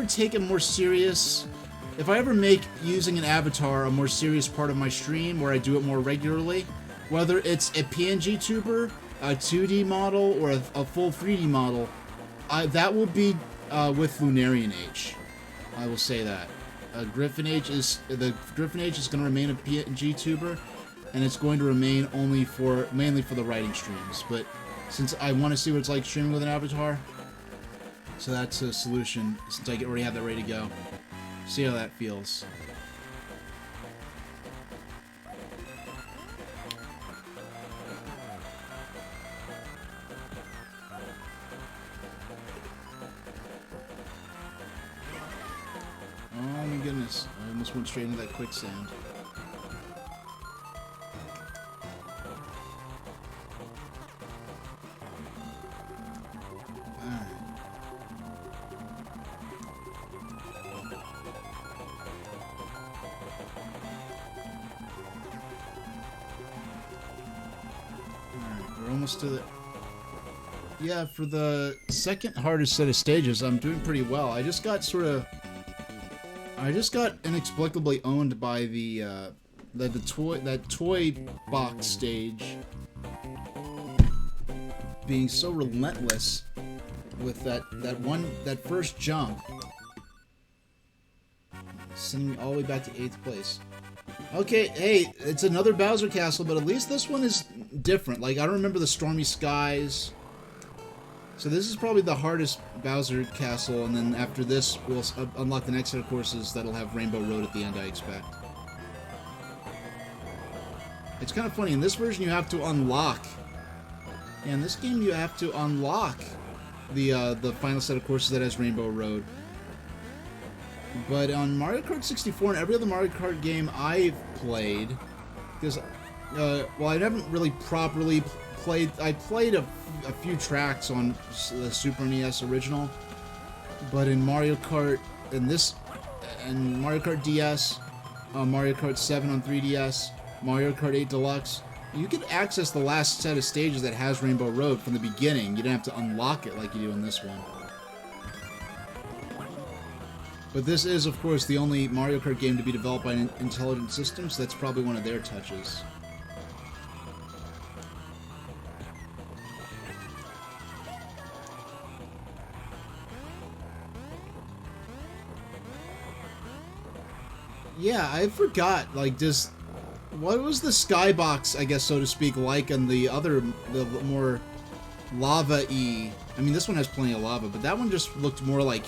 take a more serious, if I ever make using an avatar a more serious part of my stream, where I do it more regularly, whether it's a PNG tuber, a 2D model, or a full 3D model, that will be with Lunarian H. I will say that. Griffin H is going to remain a PNG tuber, and it's going to remain mainly for the writing streams. But since I want to see what it's like streaming with an avatar, so that's a solution. Since I already have that ready to go, see how that feels. Oh my goodness, I almost went straight into that quicksand. Alright, we're almost to the... Yeah, for the second hardest set of stages, I'm doing pretty well. I just got inexplicably owned by the toy box stage being so relentless with that first jump, sending me all the way back to 8th place. Okay, hey, it's another Bowser Castle, but at least this one is different. Like, I don't remember the Stormy Skies. So this is probably the hardest Bowser Castle, and then after this, we'll unlock the next set of courses that'll have Rainbow Road at the end, I expect. It's kind of funny, in this version you have to unlock. Yeah, in this game you have to unlock the final set of courses that has Rainbow Road. But on Mario Kart 64 and every other Mario Kart game I've played, because, well, I haven't really properly played, I played a few tracks on the Super NES original, but in Mario Kart, and Mario Kart DS, Mario Kart 7 on 3DS, Mario Kart 8 Deluxe, you can access the last set of stages that has Rainbow Road from the beginning. You don't have to unlock it like you do in this one. But this is, of course, the only Mario Kart game to be developed by Intelligent Systems, so that's probably one of their touches. Yeah, I forgot, like, just... What was the skybox, I guess, so to speak, like on the other, the more lava-y? I mean, this one has plenty of lava, but that one just looked more like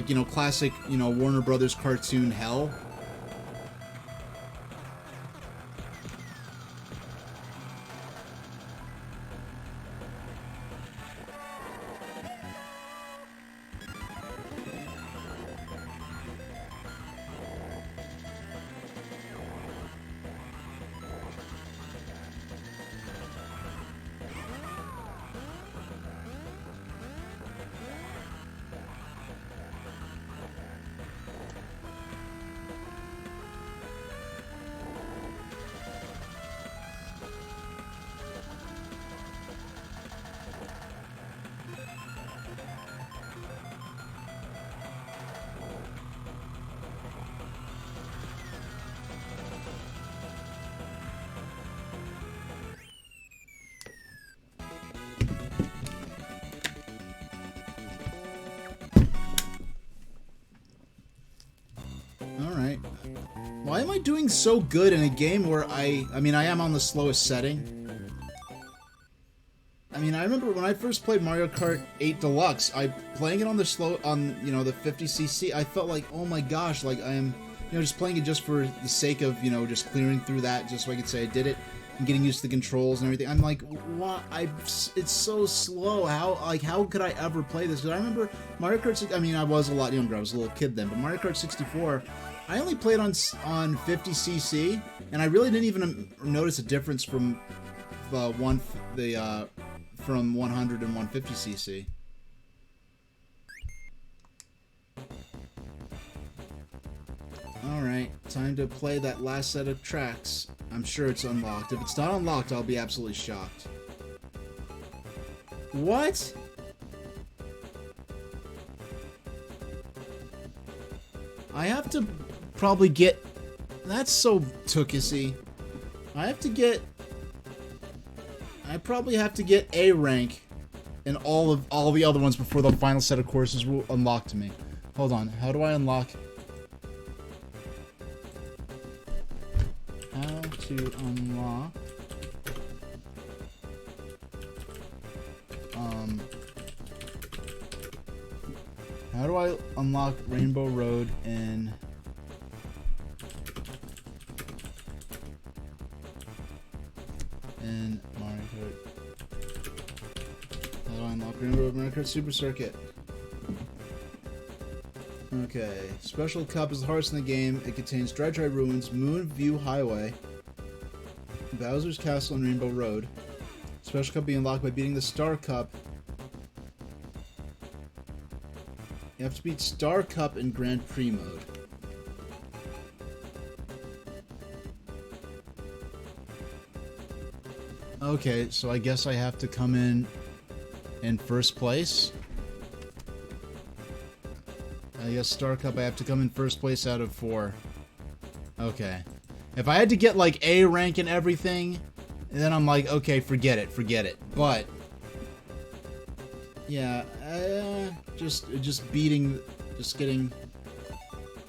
you know, classic, you know, Warner Brothers cartoon hell. Alright. Why am I doing so good in a game where I mean, I am on the slowest setting. I mean, I remember when I first played Mario Kart 8 Deluxe, playing it on you know, the 50cc, I felt like, oh my gosh, like I am, you know, just playing it just for the sake of, you know, just clearing through that, just so I could say I did it, and getting used to the controls and everything. I'm like, what? It's so slow. How could I ever play this? Because I remember Mario Kart 6, I mean, I was a lot younger, I was a little kid then, but Mario Kart 64, I only played on 50cc, and I really didn't even notice a difference from from 100 and 150cc. Alright, time to play that last set of tracks. I'm sure it's unlocked. If it's not unlocked, I'll be absolutely shocked. What? I have to probably get... That's so tookisy. I probably have to get A rank in all the other ones before the final set of courses will unlock to me. Hold on, how do I unlock? How to unlock? How do I unlock Rainbow Road in... Mario Kart? How do I unlock Rainbow Road Mario Kart Super Circuit? Okay. Special Cup is the hardest in the game. It contains Dry Dry Ruins, Moon View Highway, Bowser's Castle, and Rainbow Road. Special Cup being unlocked by beating the Star Cup. You have to beat Star Cup in Grand Prix mode. Okay, so I guess I have to come in first place. I guess Star Cup I have to come in first place out of 4. Okay. If I had to get like A rank and everything, then I'm like, okay, forget it. But yeah,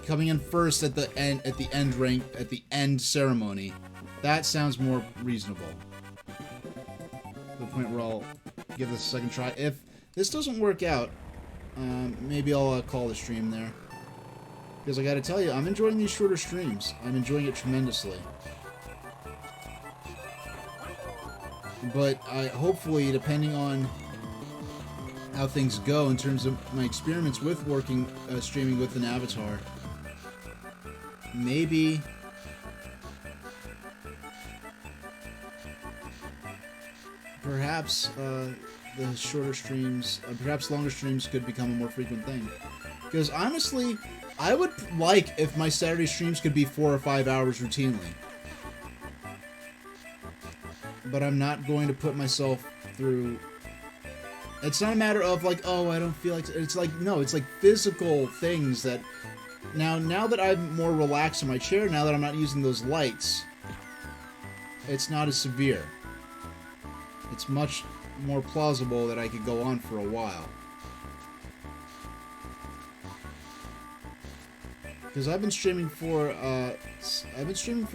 coming in first at the end ceremony. That sounds more reasonable. To the point where I'll give this a second try. If this doesn't work out, maybe I'll call the stream there. Because I gotta tell you, I'm enjoying these shorter streams. I'm enjoying it tremendously. But hopefully, depending on how things go in terms of my experiments with streaming with an avatar, maybe perhaps the shorter streams, perhaps longer streams could become a more frequent thing. Because honestly, I would like if my Saturday streams could be 4 or 5 hours routinely. But I'm not going to put myself through... It's not a matter of like, oh, I don't feel like... It's like, no, it's like physical things that... Now that I'm more relaxed in my chair, now that I'm not using those lights, it's not as severe. It's much more plausible that I could go on for a while. Because I've been streaming for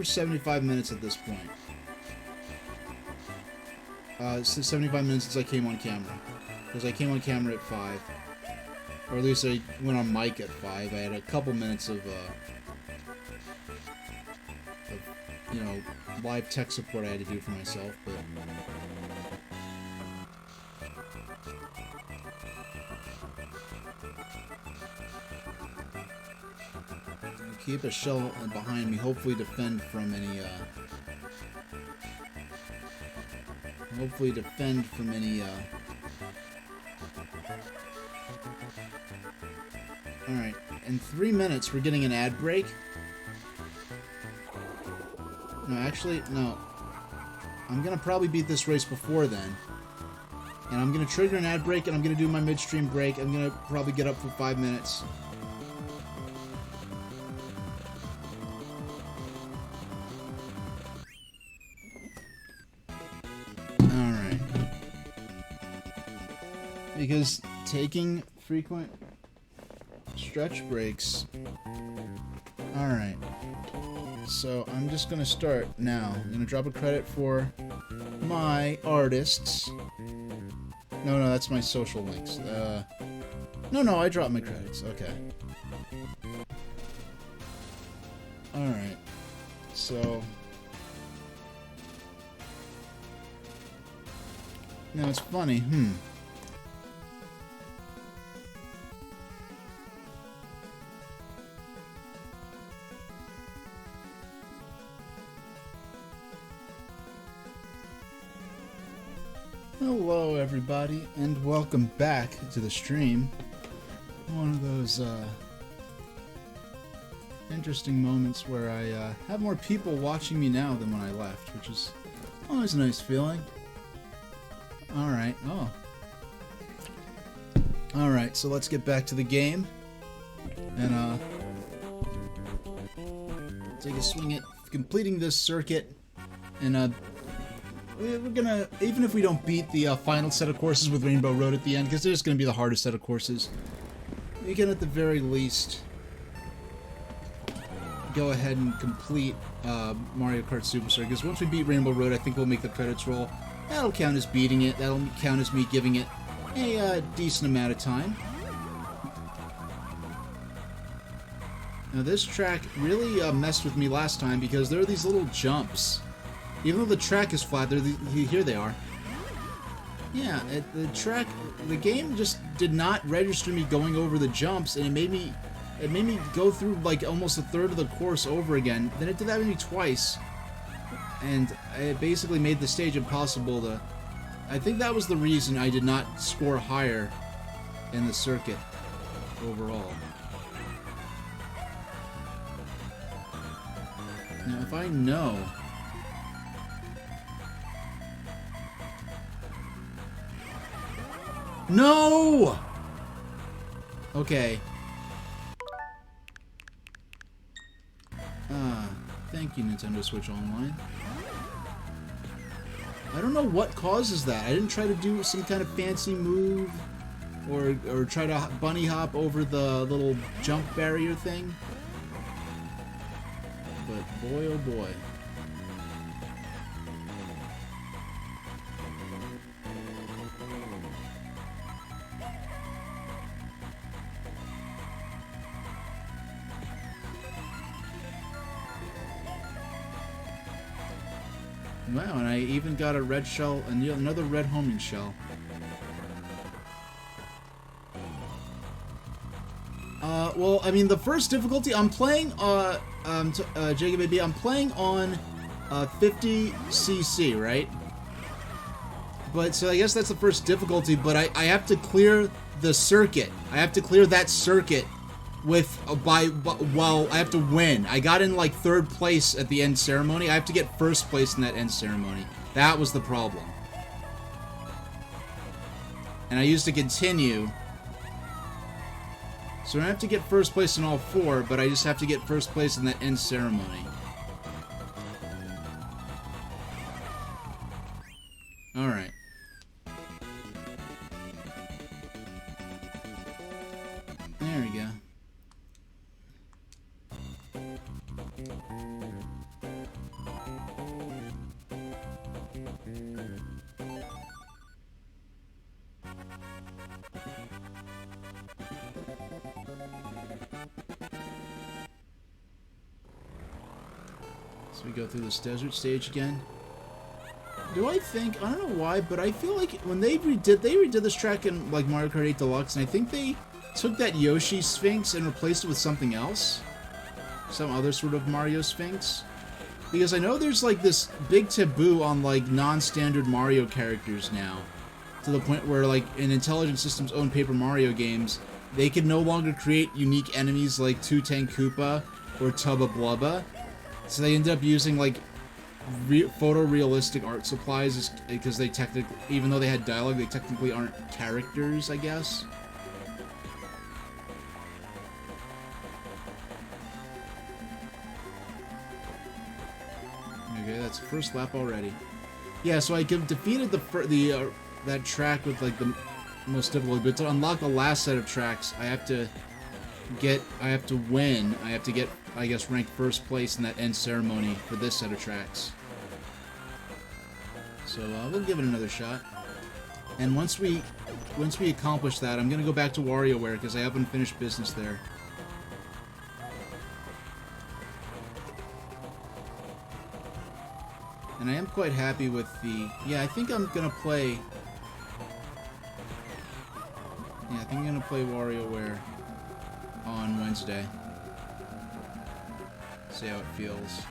75 minutes at this point. 75 minutes since I came on camera. Because I came on camera at 5. Or at least I went on mic at 5. I had a couple minutes of you know, live tech support I had to do for myself, but... Keep a shell behind me, hopefully defend from any, Alright, in 3 minutes we're getting an ad break. No, actually, no. I'm gonna probably beat this race before then. And I'm gonna trigger an ad break, and I'm gonna do my midstream break. I'm gonna probably get up for 5 minutes. Alright. Because taking frequent stretch breaks... Alright. So I'm just gonna start now. I'm gonna drop a credit for my artists. No, that's my social links. No, I dropped my credits. Okay. Alright. So... Now it's funny, Hello everybody, and welcome back to the stream. One of those interesting moments where I have more people watching me now than when I left, which is always a nice feeling. Alright, Alright, so let's get back to the game. And take a swing at completing this circuit. And we're gonna, even if we don't beat the final set of courses with Rainbow Road at the end, because there's gonna be the hardest set of courses, we can at the very least go ahead and complete Mario Kart Super Circuit. Because once we beat Rainbow Road, I think we'll make the credits roll. That'll count as beating it. That'll count as me giving it a decent amount of time. Now this track really messed with me last time because there are these little jumps. Even though the track is flat, here they are. Yeah, the game just did not register me going over the jumps, and it made me go through like almost a third of the course over again. Then it did that with me twice, and it basically made the stage impossible to... I think that was the reason I did not score higher in the circuit overall. Now, if I know... No! Okay. Thank you, Nintendo Switch Online. I don't know what causes that. I didn't try to do some kind of fancy move or try to bunny hop over the little jump barrier thing. But boy, oh boy. Wow, and I even got a red shell, another red homing shell. Well, I mean, the first difficulty, I'm playing, Jacob Baby, I'm playing on, 50cc, right? But, so I guess that's the first difficulty, but I have to clear the circuit. I have to clear that circuit with, well, I have to win. I got in, like, 3rd place at the end ceremony. I have to get 1st place in that end ceremony. That was the problem. And I used to continue. So I don't have to get 1st place in all 4, but I just have to get 1st place in that end ceremony. Alright. There we go. So we go through this desert stage again. Do I think, I don't know why, but I feel like when they redid this track in like Mario Kart 8 Deluxe, and I think they took that Yoshi Sphinx and replaced it with something else. Some other sort of Mario Sphinx. Because I know there's like this big taboo on like non-standard Mario characters now. To the point where like in Intelligent Systems' own Paper Mario games, they can no longer create unique enemies like Two-Tank Koopa or Tubba Blubba. So they end up using like photorealistic art supplies because they technically, even though they had dialogue, they technically aren't characters, I guess. Okay, that's the first lap already. Yeah, so I defeated that track with like the most difficult, but to unlock the last set of tracks, I have to win. I have to get, I guess, ranked first place in that end ceremony for this set of tracks. So we'll give it another shot. And once we accomplish that, I'm gonna go back to Wario Ware because I have unfinished business there. And I am quite happy with the... Yeah, I think I'm gonna play... Yeah, I think I'm gonna play Wario Ware on Wednesday. See how it feels.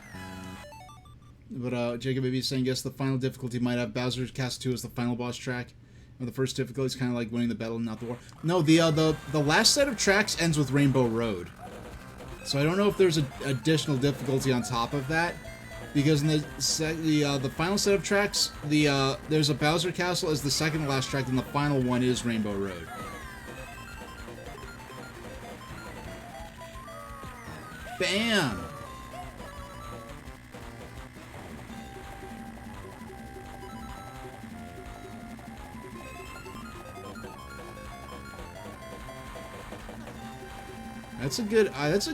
But Jacob maybe saying, yes, the final difficulty might have Bowser's Castle 2 as the final boss track. And the first difficulty is kind of like winning the battle, not the war. No, the last set of tracks ends with Rainbow Road. So I don't know if there's an additional difficulty on top of that. Because in the final set of tracks, there's a Bowser Castle as the second to last track, and the final one is Rainbow Road. Bam! That's a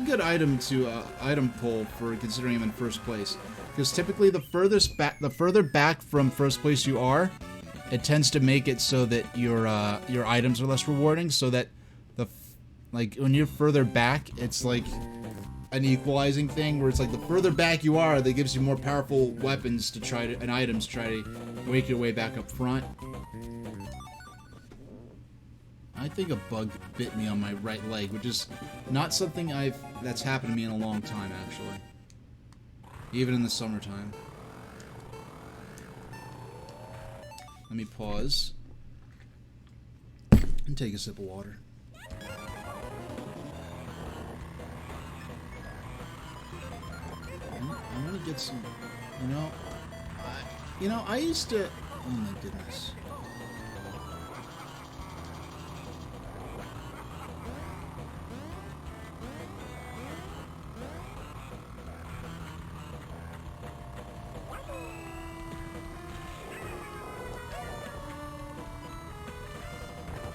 good item to item pull for considering I'm in first place. Because typically the further back from first place you are, it tends to make it so that your items are less rewarding. So that like when you're further back, it's like an equalizing thing where it's like the further back you are, that gives you more powerful weapons to and items to try to make your way back up front. I think a bug bit me on my right leg, which is not something that's happened to me in a long time, actually. Even in the summertime. Let me pause and take a sip of water. I want to get some, I used to, oh my goodness.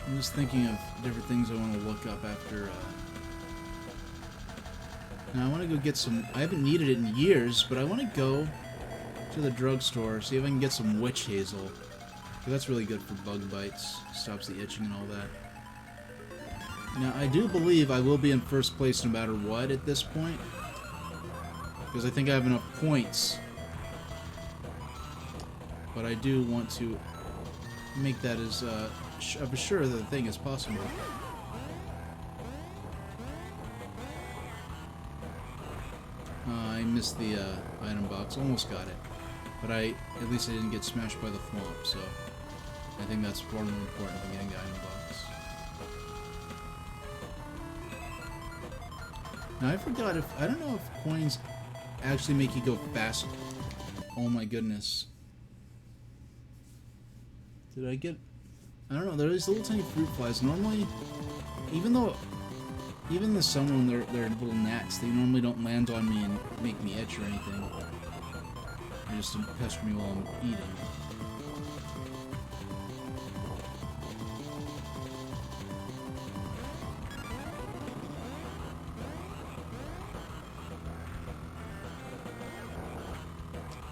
I'm just thinking of different things I want to look up after, Now I want to go get some... I haven't needed it in years, but I want to go to the drugstore, see if I can get some witch hazel. That's really good for bug bites. Stops the itching and all that. Now, I do believe I will be in first place no matter what at this point. Because I think I have enough points. But I do want to make that as sure that the thing is possible. I missed the item box. Almost got it. But at least I didn't get smashed by the thwomp, so I think that's far more important than getting the item box. Now I forgot I don't know if coins actually make you go fast. Oh my goodness. Did I get... I don't know, there are these little tiny fruit flies. Normally, even in the summer when they're little gnats, they normally don't land on me and make me itch or anything. They just pester me while I'm eating.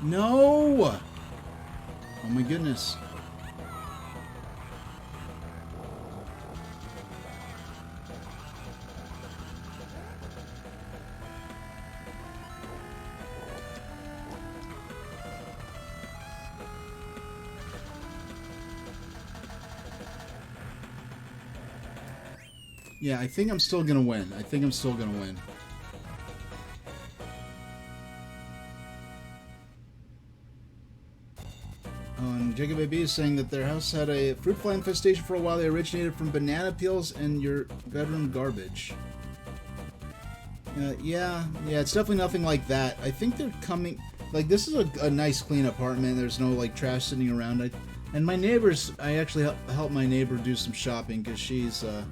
No! Oh my goodness. Yeah, I think I'm still gonna win. I think I'm still gonna win. And Jacob AB is saying that their house had a fruit fly infestation for a while. They originated from banana peels and your bedroom garbage. Yeah, it's definitely nothing like that. I think they're coming... Like, this is a nice, clean apartment. There's no, like, trash sitting around. And my neighbors... I actually helped my neighbor do some shopping because she's, you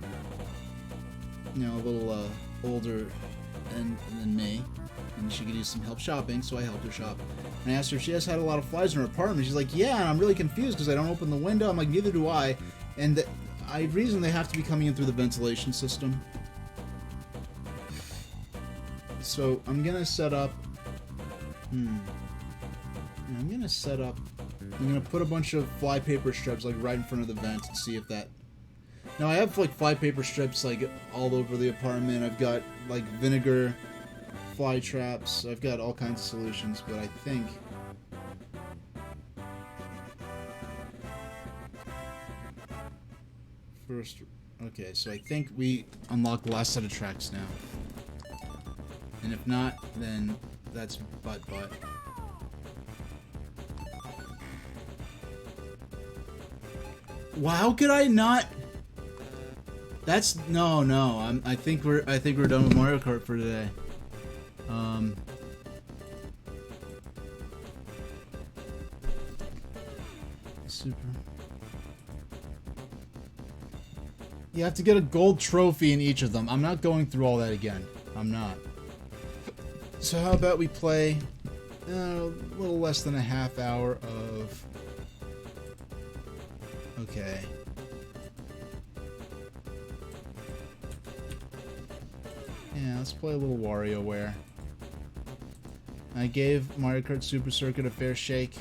know, a little older than me. And she could use some help shopping, so I helped her shop. And I asked her if she has had a lot of flies in her apartment. She's like, yeah, and I'm really confused because I don't open the window. I'm like, neither do I. And the reason they have to be coming in through the ventilation system. So I'm gonna set up. I'm gonna put a bunch of fly paper strips like right in front of the vent and see if that. Now I have like fly paper strips like all over the apartment. I've got like vinegar fly traps. I've got all kinds of solutions, but I think. First, okay, so I think we unlock the last set of tracks now. And if not, then that's butt. Wow, how could I not? That's no. I think we're done with Mario Kart for today. Super. You have to get a gold trophy in each of them. I'm not going through all that again. I'm not. So how about we play a little less than a half hour of... Okay. Yeah, let's play a little Wario Ware. I gave Mario Kart Super Circuit a fair shake,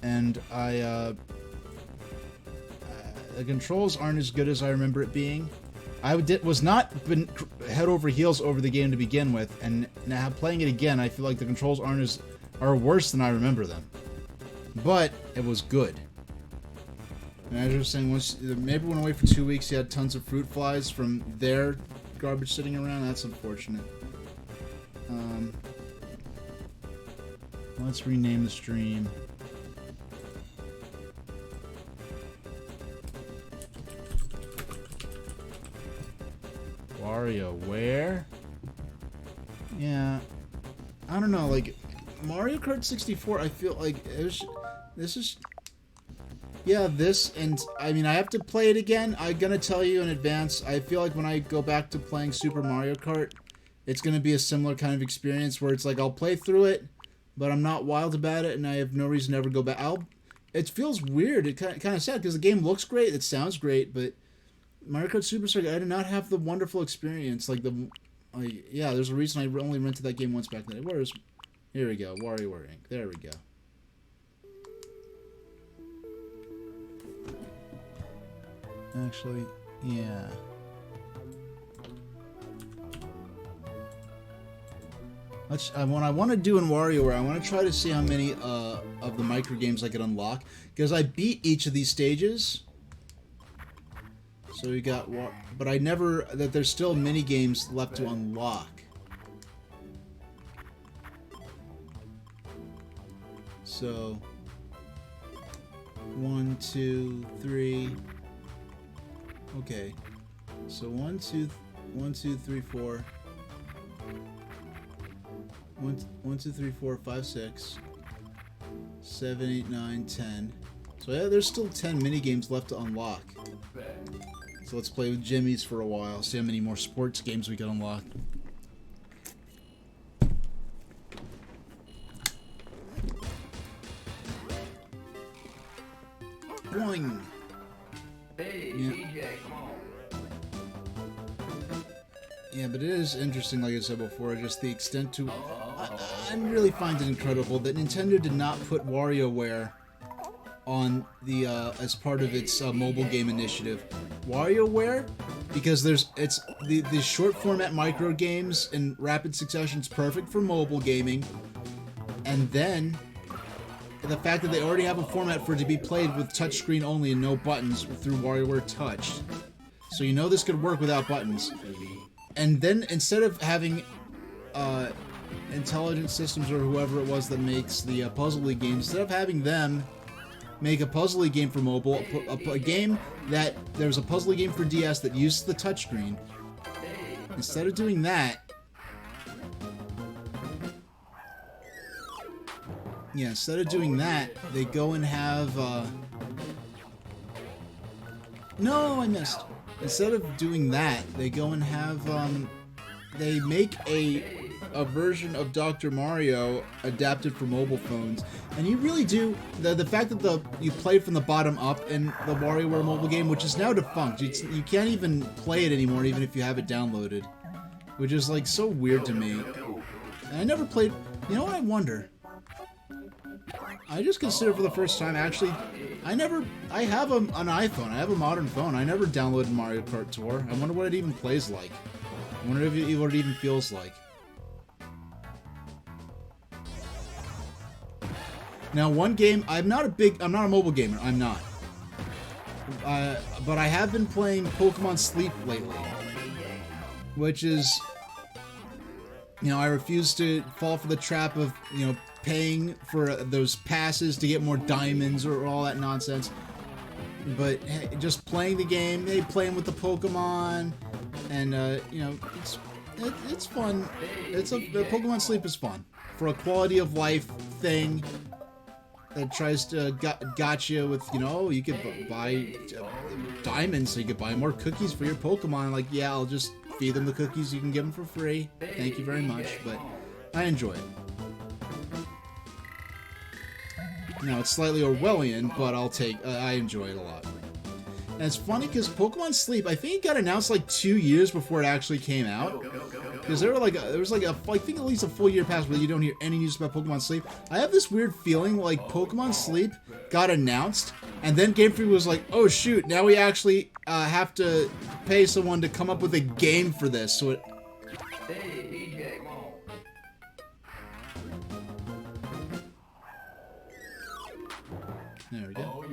and the controls aren't as good as I remember it being. Was not been head over heels over the game to begin with, and now playing it again, I feel like the controls are worse than I remember them. But it was good. And as I was saying, once the neighbor went away for 2 weeks, he had tons of fruit flies from their garbage sitting around. That's unfortunate. Let's rename the stream. Wario Ware? Yeah. I don't know, like, Mario Kart 64, I feel like this is... Yeah, this, and, I mean, I have to play it again. I'm gonna tell you in advance, I feel like when I go back to playing Super Mario Kart, it's gonna be a similar kind of experience where it's like, I'll play through it, but I'm not wild about it, and I have no reason to ever go back. It feels weird, it kind of sad, because the game looks great, it sounds great, but Mario Kart Super Circuit, I did not have the wonderful experience, yeah, there's a reason I only rented that game once back then. Here we go, Wario Ware Inc. There we go. Actually, yeah. What I want to do in WarioWare, I want to try to see how many of the micro games I could unlock, because I beat each of these stages. So we got but that there's still mini games left to unlock. So 1, 2, 3. Okay. So 1, 2, 3, 4. 1, 2, 3, 4, 5, 6, 7, 8, 9, 10. So yeah, there's still 10 mini games left to unlock. So let's play with Jimmy's for a while. See how many more sports games we can unlock. Boing. Hey, yeah. DJ, come on. Yeah, but it is interesting, like I said before, just the extent to... I really find it incredible that Nintendo did not put WarioWare on the as part of its mobile game initiative. WarioWare, because it's the short format micro games in rapid succession is perfect for mobile gaming, and then the fact that they already have a format for it to be played with touchscreen only and no buttons through WarioWare Touch. so you know this could work without buttons. And then instead of having Intelligent Systems or whoever it was that makes the Puzzle League games, instead of having them make a Puzzle League game for mobile, a game that there's a Puzzle League game for DS that uses the touchscreen. Instead of doing that, they go and have. No, I missed. Instead of doing that, they go and have. They make a version of Dr. Mario adapted for mobile phones, and you really do the fact that you play from the bottom up in the Wario Ware mobile game, which is now defunct. You can't even play it anymore, even if you have it downloaded, which is like so weird to me. And I never played. You know what? I wonder. I just considered for the first time, actually, I have an iPhone. I have a modern phone. I never downloaded Mario Kart Tour. I wonder what it even plays like. I wonder what it even feels like. Now, one game, I'm not a mobile gamer. I'm not. But I have been playing Pokemon Sleep lately, which is, I refuse to fall for the trap of, paying for those passes to get more diamonds or all that nonsense. But hey, just playing the game, playing with the Pokemon, and it's fun. Pokemon Sleep is fun for a quality of life thing that tries to gotcha with, you could buy diamonds so you could buy more cookies for your Pokemon. Like, yeah, I'll just feed them the cookies. You can give them for free. Thank you very much. But I enjoy it. Now, it's slightly Orwellian, but I enjoy it a lot. And it's funny because Pokemon Sleep, I think it got announced like 2 years before it actually came out. Because there was I think at least a full year passed where you don't hear any news about Pokemon Sleep. I have this weird feeling like Pokemon Sleep got announced, and then Game Freak was like, oh shoot, now we actually have to pay someone to come up with a game for this. So it... There we go.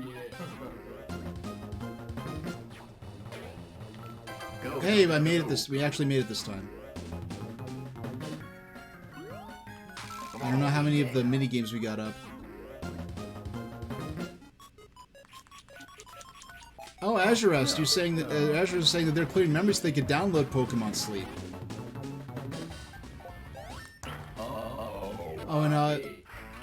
Hey, I made it we actually made it this time. I don't know how many of the mini games we got up. Oh, Azurest, you're saying that Azurest is saying that they're clearing memories so they could download Pokemon Sleep. Oh,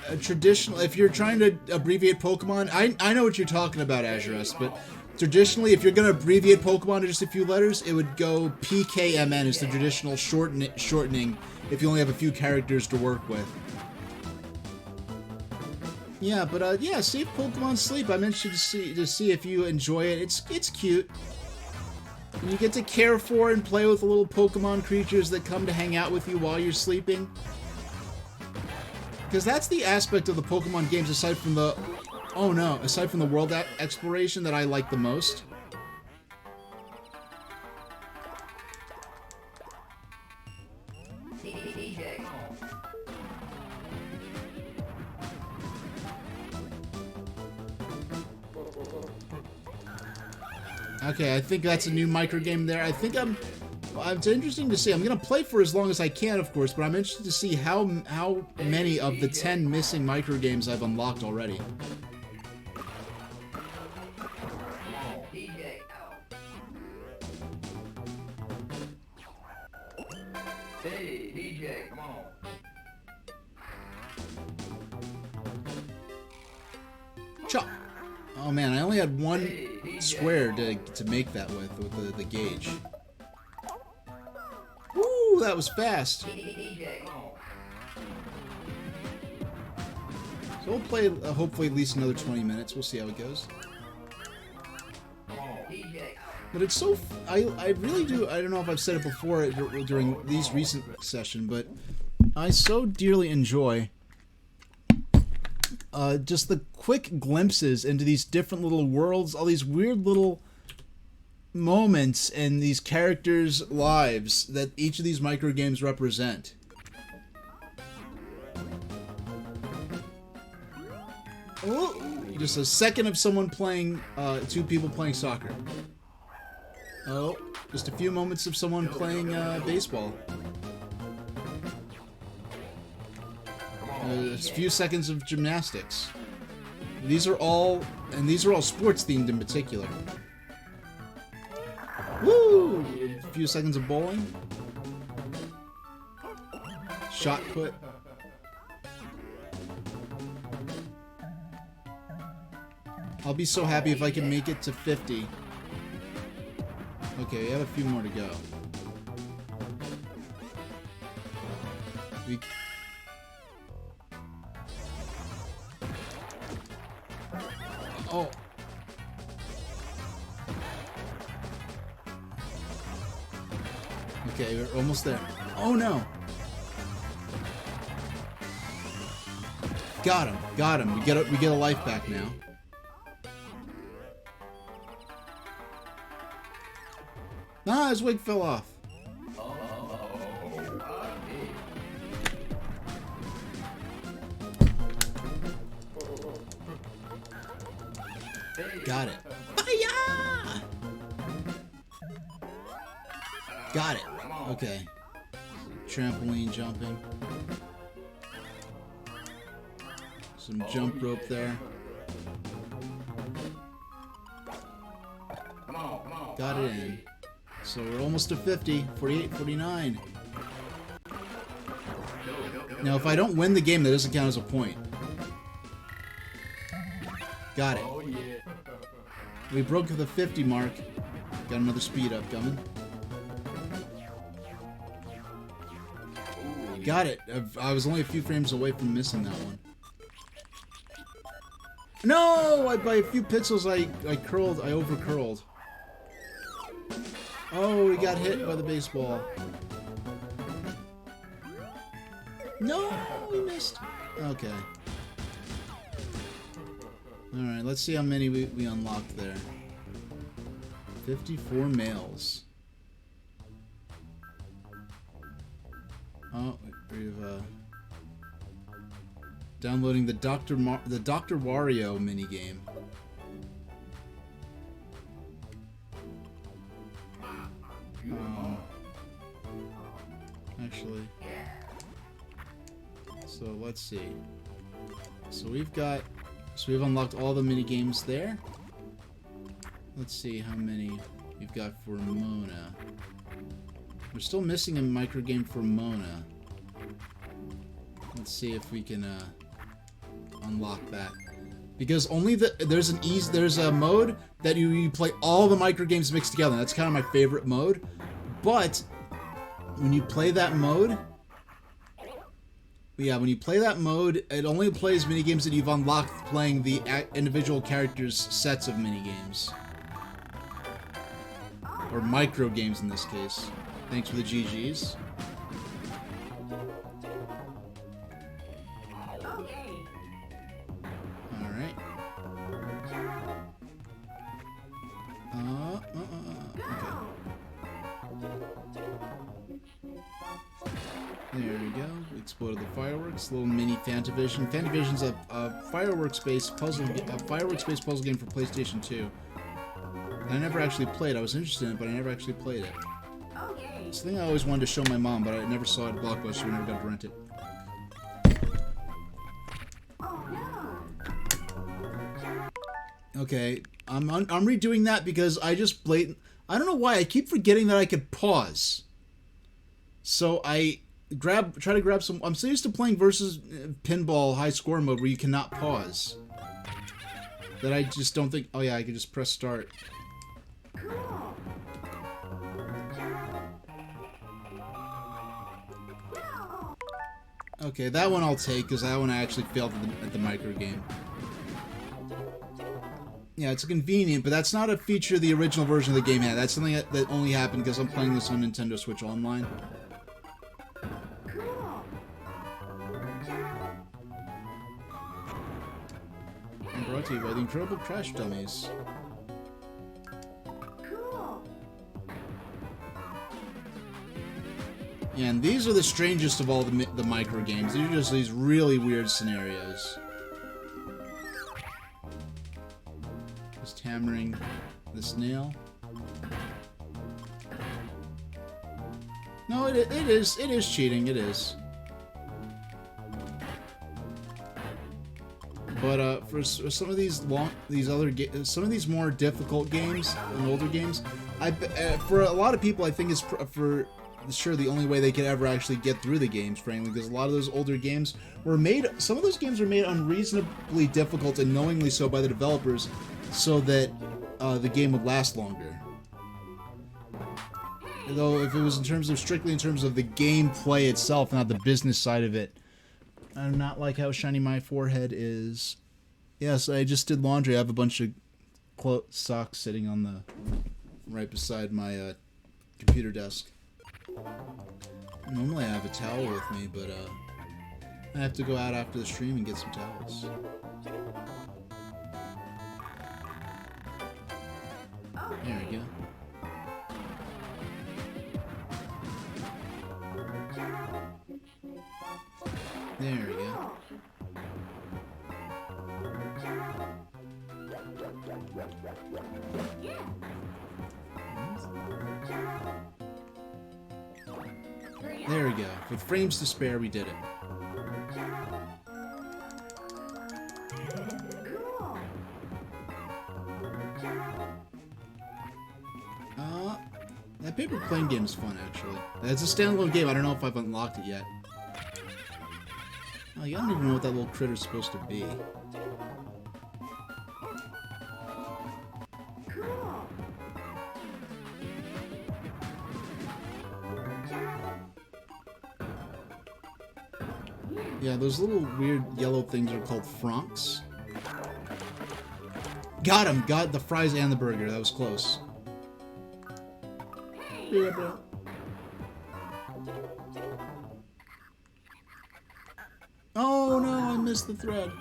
and traditional. If you're trying to abbreviate Pokemon, I know what you're talking about, Azurest, but traditionally, if you're going to abbreviate Pokemon to just a few letters, it would go PKMN is the traditional shortening if you only have a few characters to work with. Yeah, but yeah, save Pokemon Sleep. I'm interested to see if you enjoy it. It's cute. And you get to care for and play with the little Pokemon creatures that come to hang out with you while you're sleeping. Because that's the aspect of the Pokemon games aside from the world exploration that I like the most. Okay, I think that's a new micro game there. I think it's interesting to see. I'm gonna play for as long as I can, of course, but I'm interested to see how many of the 10 missing micro games I've unlocked already. Hey, DJ, come on. Chop. Oh man, I only had one square to make that with the gauge. Woo, that was fast. So we'll play hopefully at least another 20 minutes. We'll see how it goes. But it's so... I really do... I don't know if I've said it before during these recent sessions, but I so dearly enjoy just the quick glimpses into these different little worlds, all these weird little moments in these characters' lives that each of these micro games represent. Oh, just a second of someone playing, two people playing soccer. Oh, just a few moments of someone playing baseball. A few seconds of gymnastics. These are all sports themed in particular. Woo! A few seconds of bowling. Shot put. I'll be so happy if I can make it to 50. Okay, we have a few more to go. Oh. Okay, we're almost there. Oh no! Got him. Got him. We get a life back now. Ah, his wig fell off. Got it. Fire! Got it. Okay. Trampoline jumping. Some jump rope there. Got it in. So we're almost to 50. 48, 49. Now, if I don't win the game, that doesn't count as a point. Got it. We broke the 50 mark. Got another speed up coming. Got it. I was only a few frames away from missing that one. No! By a few pixels, I over-curled. Oh, we got hit by the baseball. No, we missed. Okay. Alright, let's see how many we unlocked there. 54 males. Oh, we've downloading the Dr. Wario minigame. Actually, so let's see. So we've unlocked all the mini games there. Let's see how many we've got for Mona. We're still missing a micro game for Mona. Let's see if we can unlock that. Because only there's a mode that you play all the micro games mixed together. That's kind of my favorite mode. But when you play that mode, it only plays minigames that you've unlocked playing the individual characters' sets of minigames. Or micro games in this case. Thanks for the GGs. Alright. Okay. There we go. We exploded the fireworks. Little mini Fantavision. Fantavision's a fireworks-based puzzle game for PlayStation 2. I never actually played. I was interested in it, but I never actually played it. It's a thing I always wanted to show my mom, but I never saw it at Blockbuster. We never got to rent it. Okay, I'm redoing that because I don't know why I keep forgetting that I could pause. So I try to grab some. I'm so used to playing versus pinball high score mode where you cannot pause that I just don't think. Oh yeah, I can just press start. Okay, that one I'll take because that one I actually failed at the micro game. Yeah, it's convenient, but that's not a feature the original version of the game had. That's something that only happened because I'm playing this on Nintendo Switch Online. And brought to you by the Incredible Crash Dummies. Yeah, and these are the strangest of all the micro games. These are just these really weird scenarios. Just hammering this nail. No, it is. It is cheating. It is. But for some of these some of these more difficult games and older games, for a lot of people, I think is for sure the only way they could ever actually get through the games, frankly, because a lot of those older games were made. Some of those games were made unreasonably difficult and knowingly so by the developers, so that the game would last longer. Though, if it was strictly in terms of the gameplay itself, not the business side of it. I do not like how shiny my forehead is. Yes, I just did laundry. I have a bunch of socks sitting on the right beside my computer desk. Normally I have a towel with me, but I have to go out after the stream and get some towels. There we go. There we go. There we go. With frames to spare, we did it. That paper plane game is fun, actually. It's a standalone game. I don't know if I've unlocked it yet. Oh, I don't even know what that little critter's supposed to be. Yeah, those little weird yellow things are called francs. Got him! Got the fries and the burger. That was close. Yeah, bro. Oh no, I missed the thread.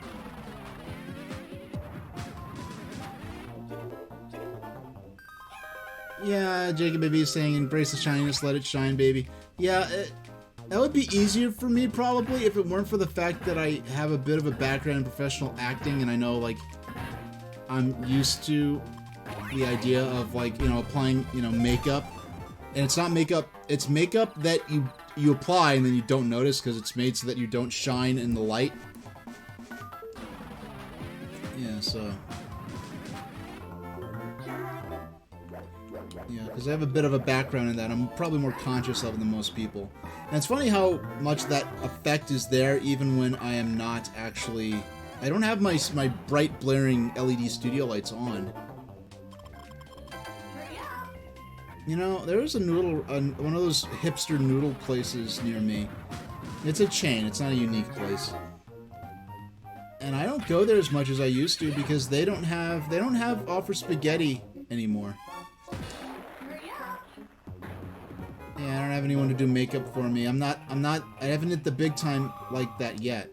Yeah, Jacob Baby is saying embrace the shininess, let it shine, baby. Yeah, that would be easier for me probably if it weren't for the fact that I have a bit of a background in professional acting, and I know, like, I'm used to the idea of, like, you know, applying, you know, makeup. And it's not makeup, it's makeup that you apply and then you don't notice because it's made so that you don't shine in the light. Yeah, so... yeah, because I have a bit of a background in that. I'm probably more conscious of it than most people. And it's funny how much that effect is there even when I am not actually... I don't have my bright blaring LED studio lights on. You know, there's a noodle, one of those hipster noodle places near me. It's a chain, it's not a unique place. And I don't go there as much as I used to because they don't have offer spaghetti anymore. Yeah, I don't have anyone to do makeup for me. I haven't hit the big time like that yet.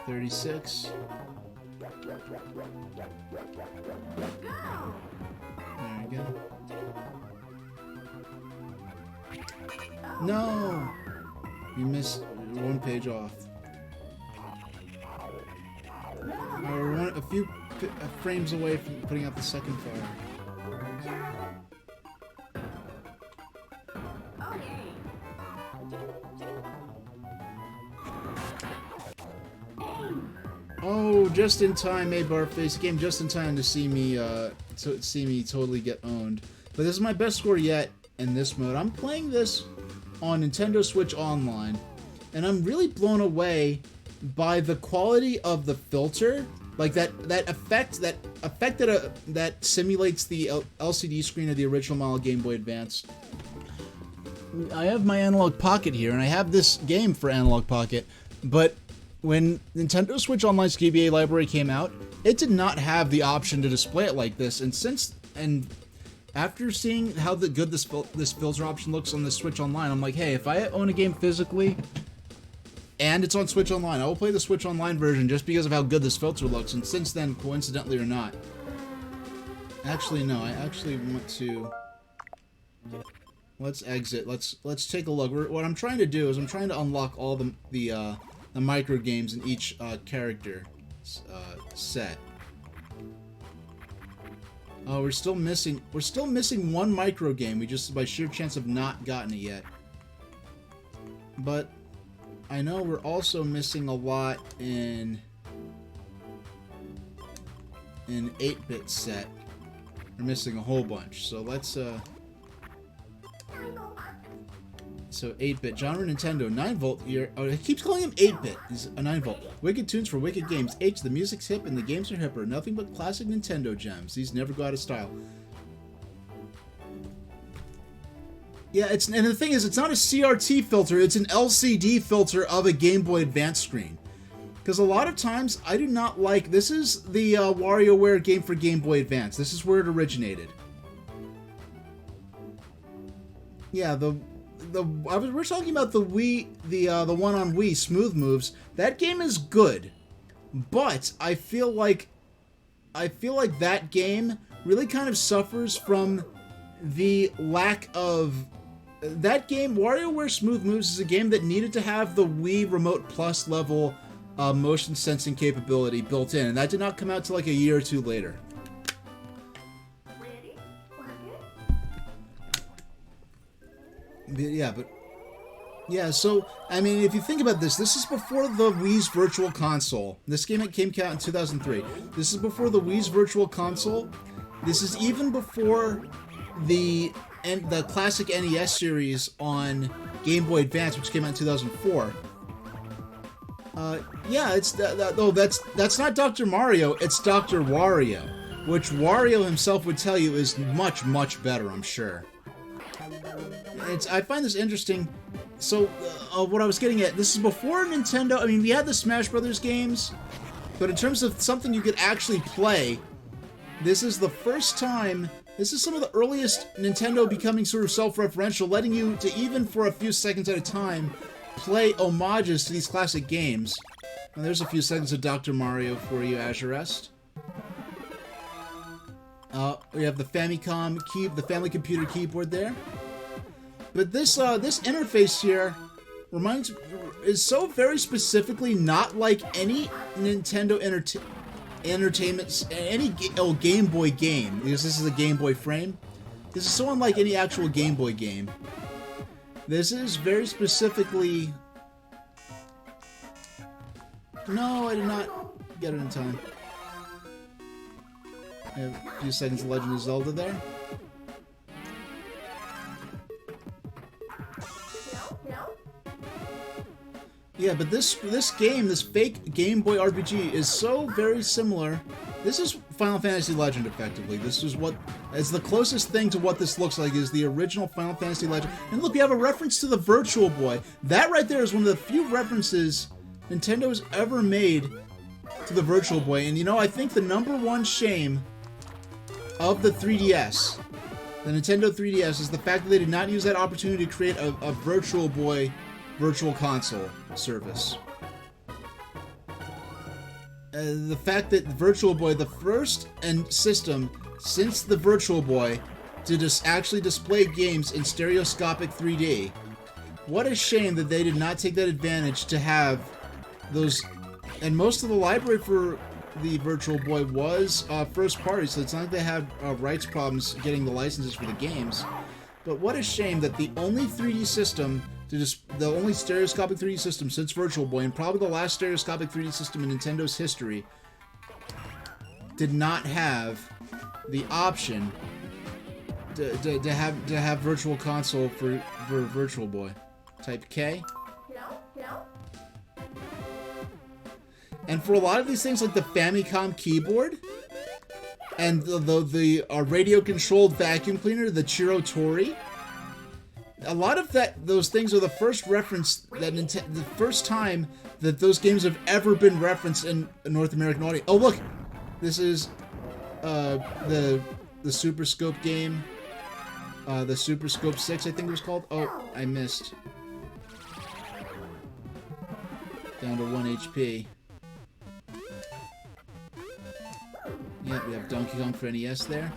$36. There we go. No! You missed one page off. We're a few frames away from putting out the second fire. Oh, just in time, hey Barface. Came just in time to see me totally get owned. But this is my best score yet in this mode. I'm playing this on Nintendo Switch Online, and I'm really blown away by the quality of the filter. Like that effect that simulates the LCD screen of the original model Game Boy Advance. I have my Analog Pocket here, and I have this game for Analog Pocket, but when Nintendo Switch Online's GBA library came out, it did not have the option to display it like this. And after seeing how good this filter option looks on the Switch Online, I'm like, hey, if I own a game physically and it's on Switch Online, I will play the Switch Online version just because of how good this filter looks. And since then, coincidentally or not, actually no, I actually want to. Let's exit. Let's take a look. What I'm trying to do is I'm trying to unlock all the micro games in each character set. Oh, we're still missing one micro game. We just, by sheer chance, have not gotten it yet. But I know we're also missing a lot in 8-bit set. We're missing a whole bunch. So let's so 8-bit genre Nintendo 9-volt here. Oh, it keeps calling him 8-bit. He's a 9-volt. Wicked tunes for wicked games. H, the music's hip and the games are hipper. Nothing but classic Nintendo gems. These never go out of style. Yeah, and the thing is, it's not a CRT filter, it's an LCD filter of a Game Boy Advance screen. Because a lot of times, I do not like... This is the Wario Ware game for Game Boy Advance. This is where it originated. Yeah, we're talking about the Wii, the one on Wii, Smooth Moves. That game is good, but I feel like that game really kind of suffers from the lack of... That game, WarioWare Smooth Moves, is a game that needed to have the Wii Remote Plus level motion sensing capability built in, and that did not come out till like a year or two later. Yeah, so, I mean, if you think about this, this is before the Wii's Virtual Console. This game came out in 2003. This is before the Wii's Virtual Console. This is even before the classic NES series on Game Boy Advance, which came out in 2004. Yeah, that's not Dr. Mario, it's Dr. Wario, which Wario himself would tell you is much, much better, I'm sure. I find this interesting. So, what I was getting at, this is before Nintendo. I mean, we had the Smash Brothers games, but in terms of something you could actually play, this is the first time. This is some of the earliest Nintendo becoming sort of self-referential, letting you to, even for a few seconds at a time, play homages to these classic games. And there's a few seconds of Dr. Mario for you, Azurest. We have the Famicom the Family Computer keyboard there. But this interface here is so very specifically not like any Nintendo Entertainment, any Game Boy game, because this is a Game Boy frame. This is so unlike any actual Game Boy game. This is very specifically... No, I did not get it in time. I have a few seconds of Legend of Zelda there. Yeah, but this game, this fake Game Boy RPG, is so very similar. This is Final Fantasy Legend, effectively. This is what is the closest thing to what this looks like, is the original Final Fantasy Legend. And look, we have a reference to the Virtual Boy. That right there is one of the few references Nintendo's ever made to the Virtual Boy. And you know, I think the #1 shame of the 3DS, the Nintendo 3DS, is the fact that they did not use that opportunity to create a Virtual Boy Virtual Console service. The fact that the Virtual Boy, the first system since the Virtual Boy to just actually display games in stereoscopic 3D. What a shame that they did not take that advantage to have those. And most of the library for the Virtual Boy was first party, so it's not like they had rights problems getting the licenses for the games. But what a shame that the only 3D system the only stereoscopic 3D system since Virtual Boy, and probably the last stereoscopic 3D system in Nintendo's history, did not have the option to have Virtual Console for Virtual Boy. Type K. No. And for a lot of these things, like the Famicom keyboard and the radio-controlled vacuum cleaner, the Chirotori. A lot of those things are the first reference that the first time that those games have ever been referenced in a North American audience. Oh look, this is the Super Scope game, the Super Scope 6, I think it was called. Oh, I missed. Down to 1 HP. Yeah, we have Donkey Kong for NES there.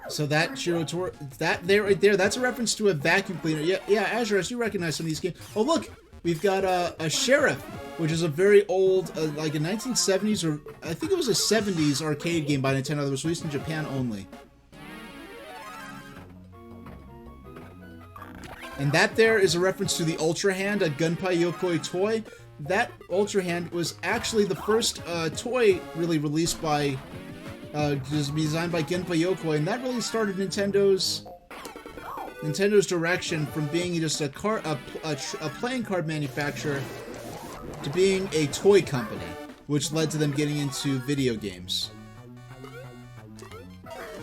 So that Chirotori, that there right there, that's a reference to a vacuum cleaner. Yeah, Azurus, you recognize some of these games. Oh look, we've got a sheriff which is a very old, like a 1970s or I think it was a 70s arcade game by Nintendo that was released in Japan only. And that there is a reference to the Ultra Hand, a Gunpei Yokoi toy. That Ultra Hand was actually the first toy really released by, designed by Gunpei Yokoi, and that really started Nintendo's direction from being just a playing card manufacturer to being a toy company, which led to them getting into video games.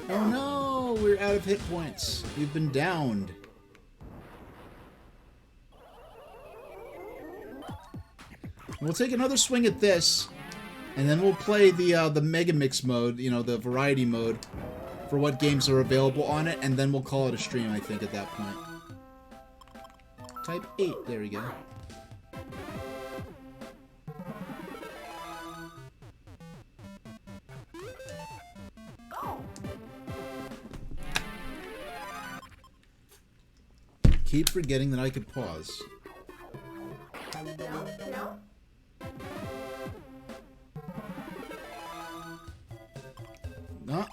Oh no, we're out of hit points. We've been downed. We'll take another swing at this, and then we'll play the Mega Mix mode, you know, the variety mode, for what games are available on it, and then we'll call it a stream, I think, at that point. Type 8, there we go. Keep forgetting that I could pause. Oh,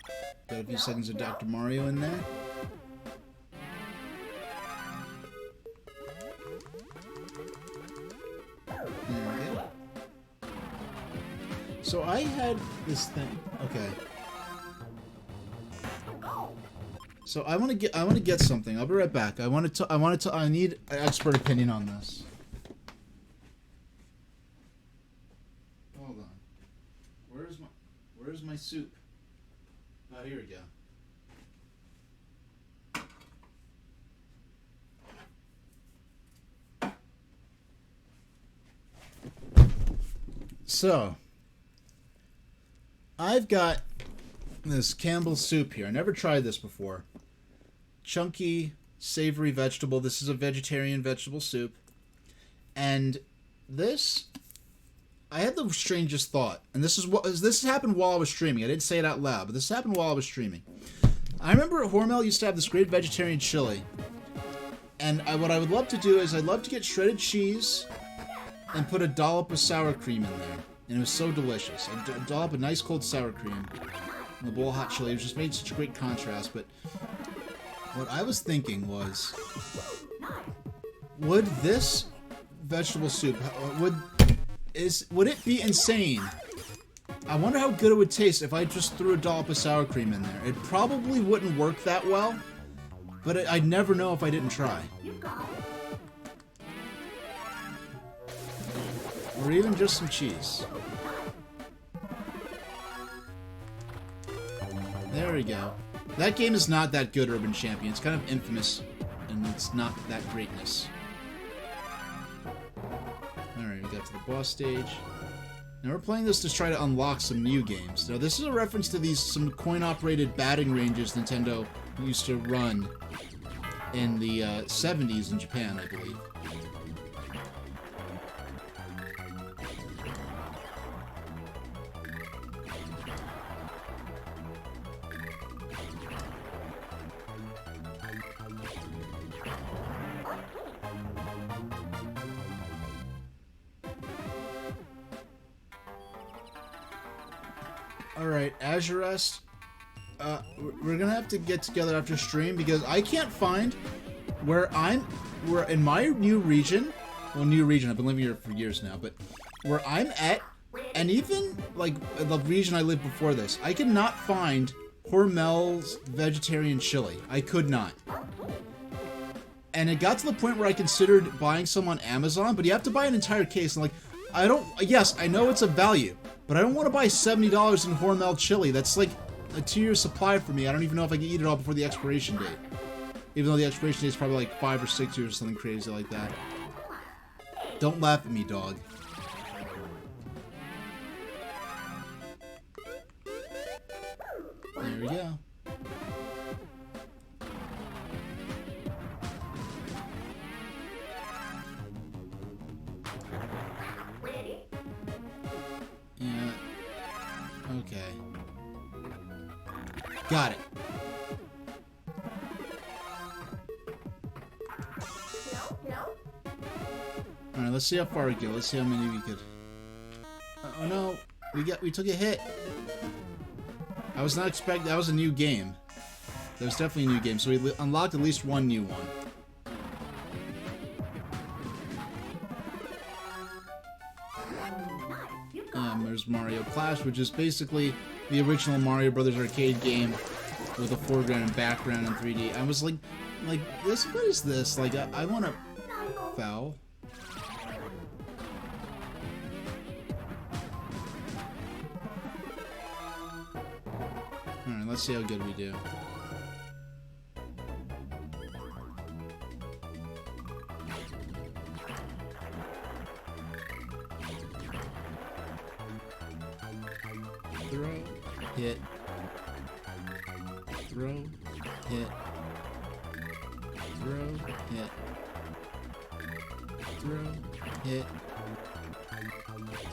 got a few seconds of Dr. Mario in there. There we go. So I had this thing. Okay. So I want to get something. I'll be right back. I need an expert opinion on this. Hold on. Where's my soup? Oh, here we go. So, I've got this Campbell's soup here. I never tried this before. Chunky, savory vegetable. This is a vegetarian vegetable soup. And this, I had the strangest thought, and this happened while I was streaming. I didn't say it out loud, but this happened while I was streaming. I remember Hormel used to have this great vegetarian chili, and what I would love to do is I'd love to get shredded cheese and put a dollop of sour cream in there, and it was so delicious. I'd dollop a nice cold sour cream and a bowl of hot chili. It just made such a great contrast. But what I was thinking was, would this vegetable soup would it be insane? I wonder how good it would taste if I just threw a dollop of sour cream in there. It probably wouldn't work that well, but I'd never know if I didn't try. Or even just some cheese. There we go. That game is not that good, Urban Champion. It's kind of infamous, and it's not that greatness. Alright, we got to the boss stage. Now we're playing this to try to unlock some new games. Now this is a reference to some coin-operated batting ranges Nintendo used to run in the 70s in Japan, I believe. Alright, Azure Rest. We're gonna have to get together after stream because I can't find where in my new region. Well, new region, I've been living here for years now, but where I'm at, and even like the region I lived before this, I could not find Hormel's vegetarian chili. I could not. And it got to the point where I considered buying some on Amazon, but you have to buy an entire case. And yes, I know it's a value, but I don't want to buy $70 in Hormel chili. That's like a 2-year supply for me. I don't even know if I can eat it all before the expiration date. Even though the expiration date is probably like 5 or 6 years or something crazy like that. Don't laugh at me, dog. There we go. Yeah. Okay. Got it. Alright, let's see how far we get. Let's see how many we could. Oh no, we took a hit. I was not expecting. That was a new game. That was definitely a new game. So we unlocked at least one new one. There's Mario Clash, which is basically the original Mario Brothers arcade game with a foreground and background in 3D. I was like this. What is this? Like, I want to foul. All right, let's see how good we do. Throw, hit, throw, hit, throw, hit, throw, hit,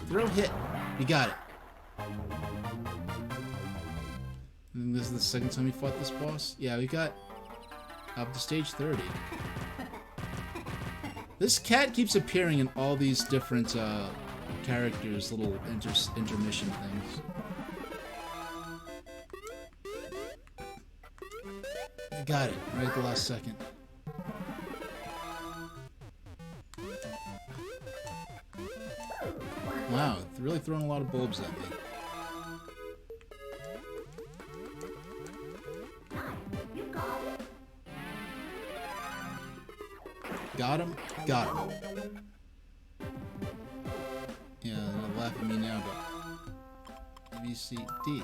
throw, hit. We got it. And this is the second time we fought this boss. Yeah, we got up to stage 30. This cat keeps appearing in all these different characters' little intermission things. Got it, right at the last second. Wow, it's really throwing a lot of bulbs at me. Got him? Got him. Yeah, they'll laugh at me now, but... A, B, C, D.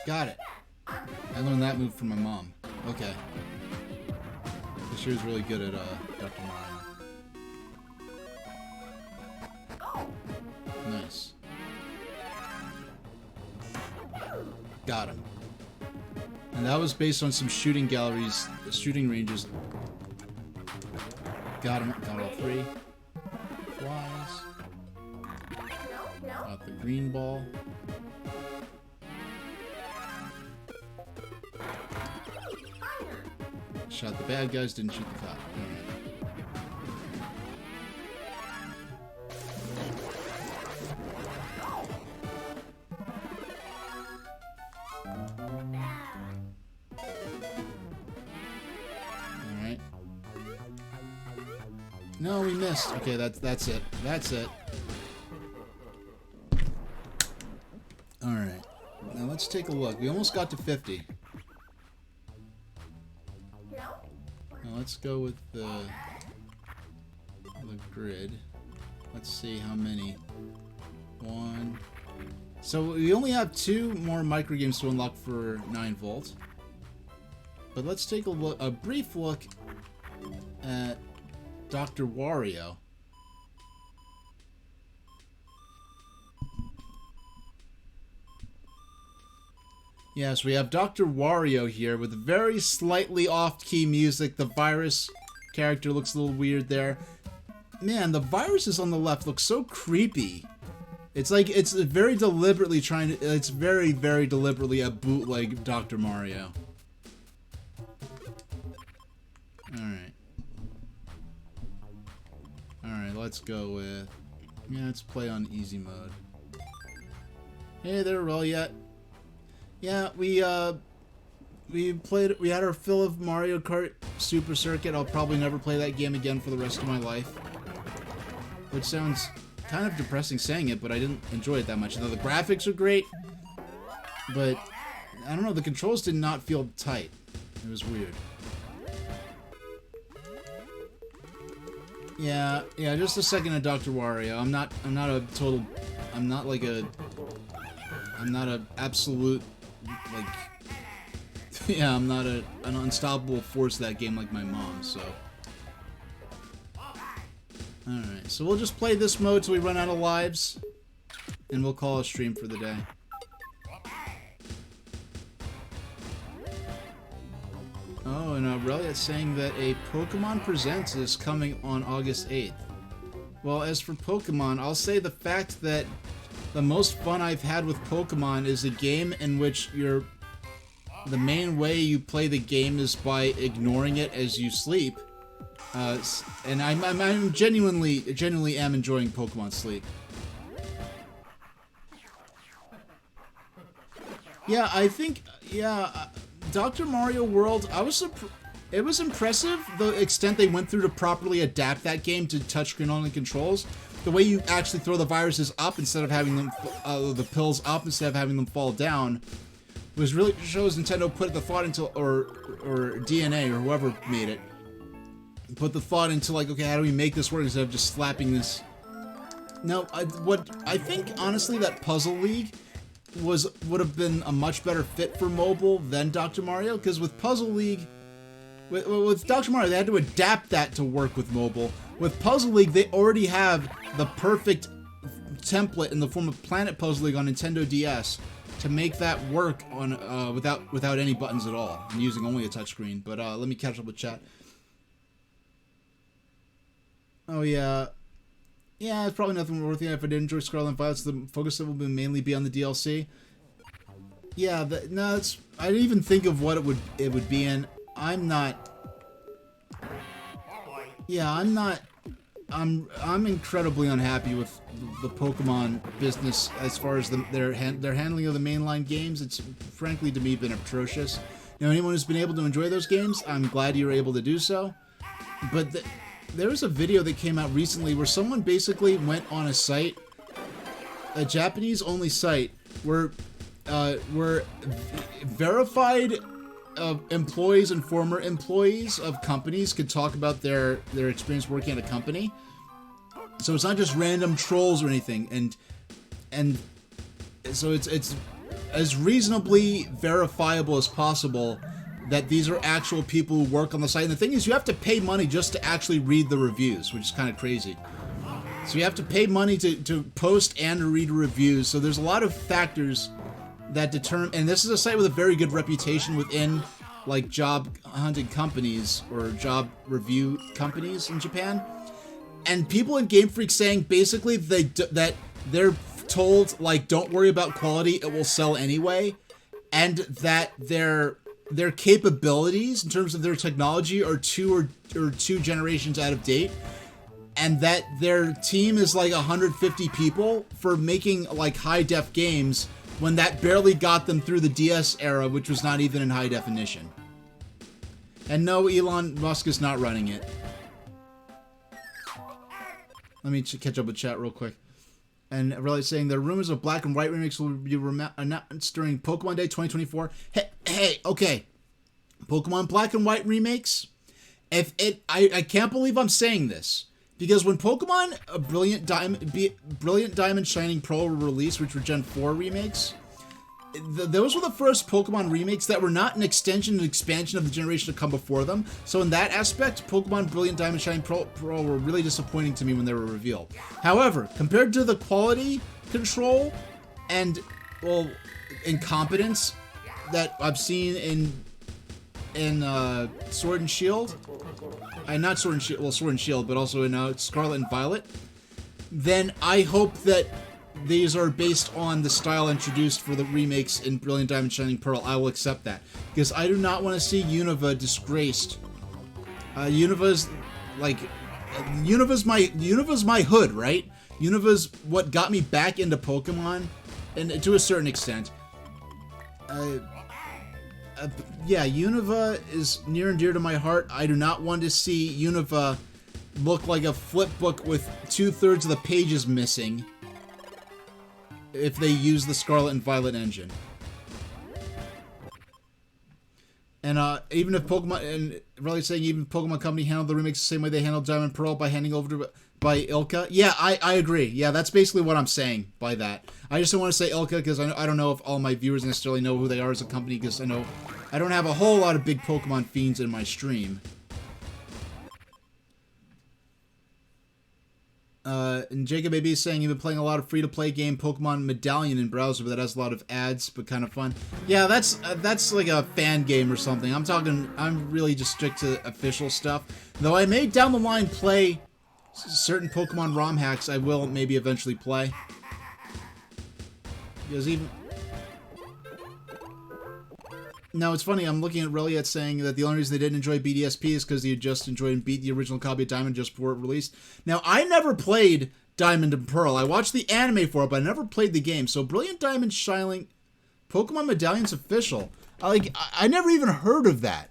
Got it. I learned that move from my mom. Okay. She was really good at Dr. Mario. Nice. Got him. And that was based on some shooting galleries, shooting ranges. Got him. Got all three. Flies. Got the green ball. Shot the bad guys, didn't shoot the cop. Alright. No, we missed. Okay, that's it. That's it. Alright. Now let's take a look. We almost got to 50. Let's go with the grid. Let's see how many. One. So we only have 2 more microgames to unlock for 9 volt. But let's take a brief look at Dr. Wario. Yes, we have Dr. Wario here with very slightly off-key music. The virus character looks a little weird there. Man, the viruses on the left look so creepy. It's like it's very deliberately trying to... It's very, very deliberately a bootleg Dr. Mario. Alright. Alright, let's go with... Yeah, let's play on easy mode. Hey there, Rolliet. Yeah, we had our fill of Mario Kart Super Circuit. I'll probably never play that game again for the rest of my life. Which sounds kind of depressing saying it, but I didn't enjoy it that much. Though the graphics are great, but I don't know, the controls did not feel tight. It was weird. Yeah, just a second of Dr. Wario. I'm not a absolute, like, yeah, I'm not an unstoppable force that game like my mom, so. Alright, so we'll just play this mode till we run out of lives, and we'll call a stream for the day. Oh, and Aurelia saying that a Pokemon Presents is coming on August 8th. Well, as for Pokemon, I'll say the fact that the most fun I've had with Pokemon is a game in which you're the main way you play the game is by ignoring it as you sleep. And I'm genuinely am enjoying Pokemon Sleep. Yeah, I think, yeah, Dr. Mario World, it was impressive the extent they went through to properly adapt that game to touchscreen only controls. The way you actually throw the viruses up instead of having them, the pills up instead of having them fall down, was really shows Nintendo put the thought into, or DNA or whoever made it, put the thought into like, okay, how do we make this work instead of just slapping this. No, I think honestly that Puzzle League would have been a much better fit for mobile than Dr. Mario, because with Puzzle League, with Dr. Mario, they had to adapt that to work with mobile. With Puzzle League, they already have the perfect template in the form of Planet Puzzle League on Nintendo DS to make that work on without any buttons at all and using only a touchscreen. But let me catch up with chat. Oh yeah. Yeah, it's probably nothing worth it. If I did enjoy Scarlet and Violet, the focus will mainly be on the DLC. Yeah, no, it's. I didn't even think of what it would be in. I'm not. Yeah, I'm not. I'm incredibly unhappy with the Pokemon business as far as their handling of the mainline games. It's frankly to me been atrocious. You know, anyone who's been able to enjoy those games, I'm glad you were able to do so. But there was a video that came out recently where someone basically went on a site, a Japanese-only site, where verified employees and former employees of companies could talk about their experience working at a company. So it's not just random trolls or anything, and so it's as reasonably verifiable as possible that these are actual people who work on the site. And the thing is, you have to pay money just to actually read the reviews, which is kind of crazy. So you have to pay money to post and to read reviews. So there's a lot of factors that determine, and this is a site with a very good reputation within like job hunting companies or job review companies in Japan. And people in Game Freak saying basically that they're told like, don't worry about quality, it will sell anyway, and that their capabilities in terms of their technology are two generations out of date, and that their team is like 150 people for making like high def games when that barely got them through the DS era, which was not even in high definition. And no, Elon Musk is not running it. Let me catch up with chat real quick. And really saying the rumors of Black and White remakes will be announced during Pokemon Day 2024. Hey, okay. Pokemon Black and White remakes. I can't believe I'm saying this, because when Pokemon Brilliant Diamond Shining Pearl were released, which were Gen 4 remakes, those were the first Pokemon remakes that were not an extension and expansion of the generation to come before them. So in that aspect, Pokemon Brilliant Diamond Shining Pearl were really disappointing to me when they were revealed. However, compared to the quality control and, well, incompetence that I've seen in Sword and Shield, not Sword and Shield, well, Sword and Shield, but also in Scarlet and Violet, then I hope that these are based on the style introduced for the remakes in Brilliant Diamond Shining Pearl. I will accept that, because I do not want to see Unova disgraced. Unova's my hood, right? Unova's what got me back into Pokemon, and to a certain extent. Yeah, Unova is near and dear to my heart. I do not want to see Unova look like a flip book with 2/3 of the pages missing if they use the Scarlet and Violet engine. And even if Pokemon, and really saying even Pokemon Company handled the remakes the same way they handled Diamond and Pearl by handing over by Ilka. Yeah, I agree. Yeah, that's basically what I'm saying by that. I just don't want to say Ilka because I don't know if all my viewers necessarily know who they are as a company, because I know I don't have a whole lot of big Pokemon fiends in my stream. And Jacob AB is saying you've been playing a lot of free-to-play game Pokemon Medallion in browser, but that has a lot of ads, but kind of fun. Yeah, that's like a fan game or something. I'm really just strict to official stuff. Though I may down the line play certain Pokemon ROM hacks. I will maybe eventually play. Because even Now, it's funny, I'm looking at Reliat saying that the only reason they didn't enjoy BDSP is because they just enjoyed and beat the original copy of Diamond just before it released. Now, I never played Diamond and Pearl. I watched the anime for it, but I never played the game. So, Brilliant Diamond Shining Pokemon Medallion's official. I never even heard of that.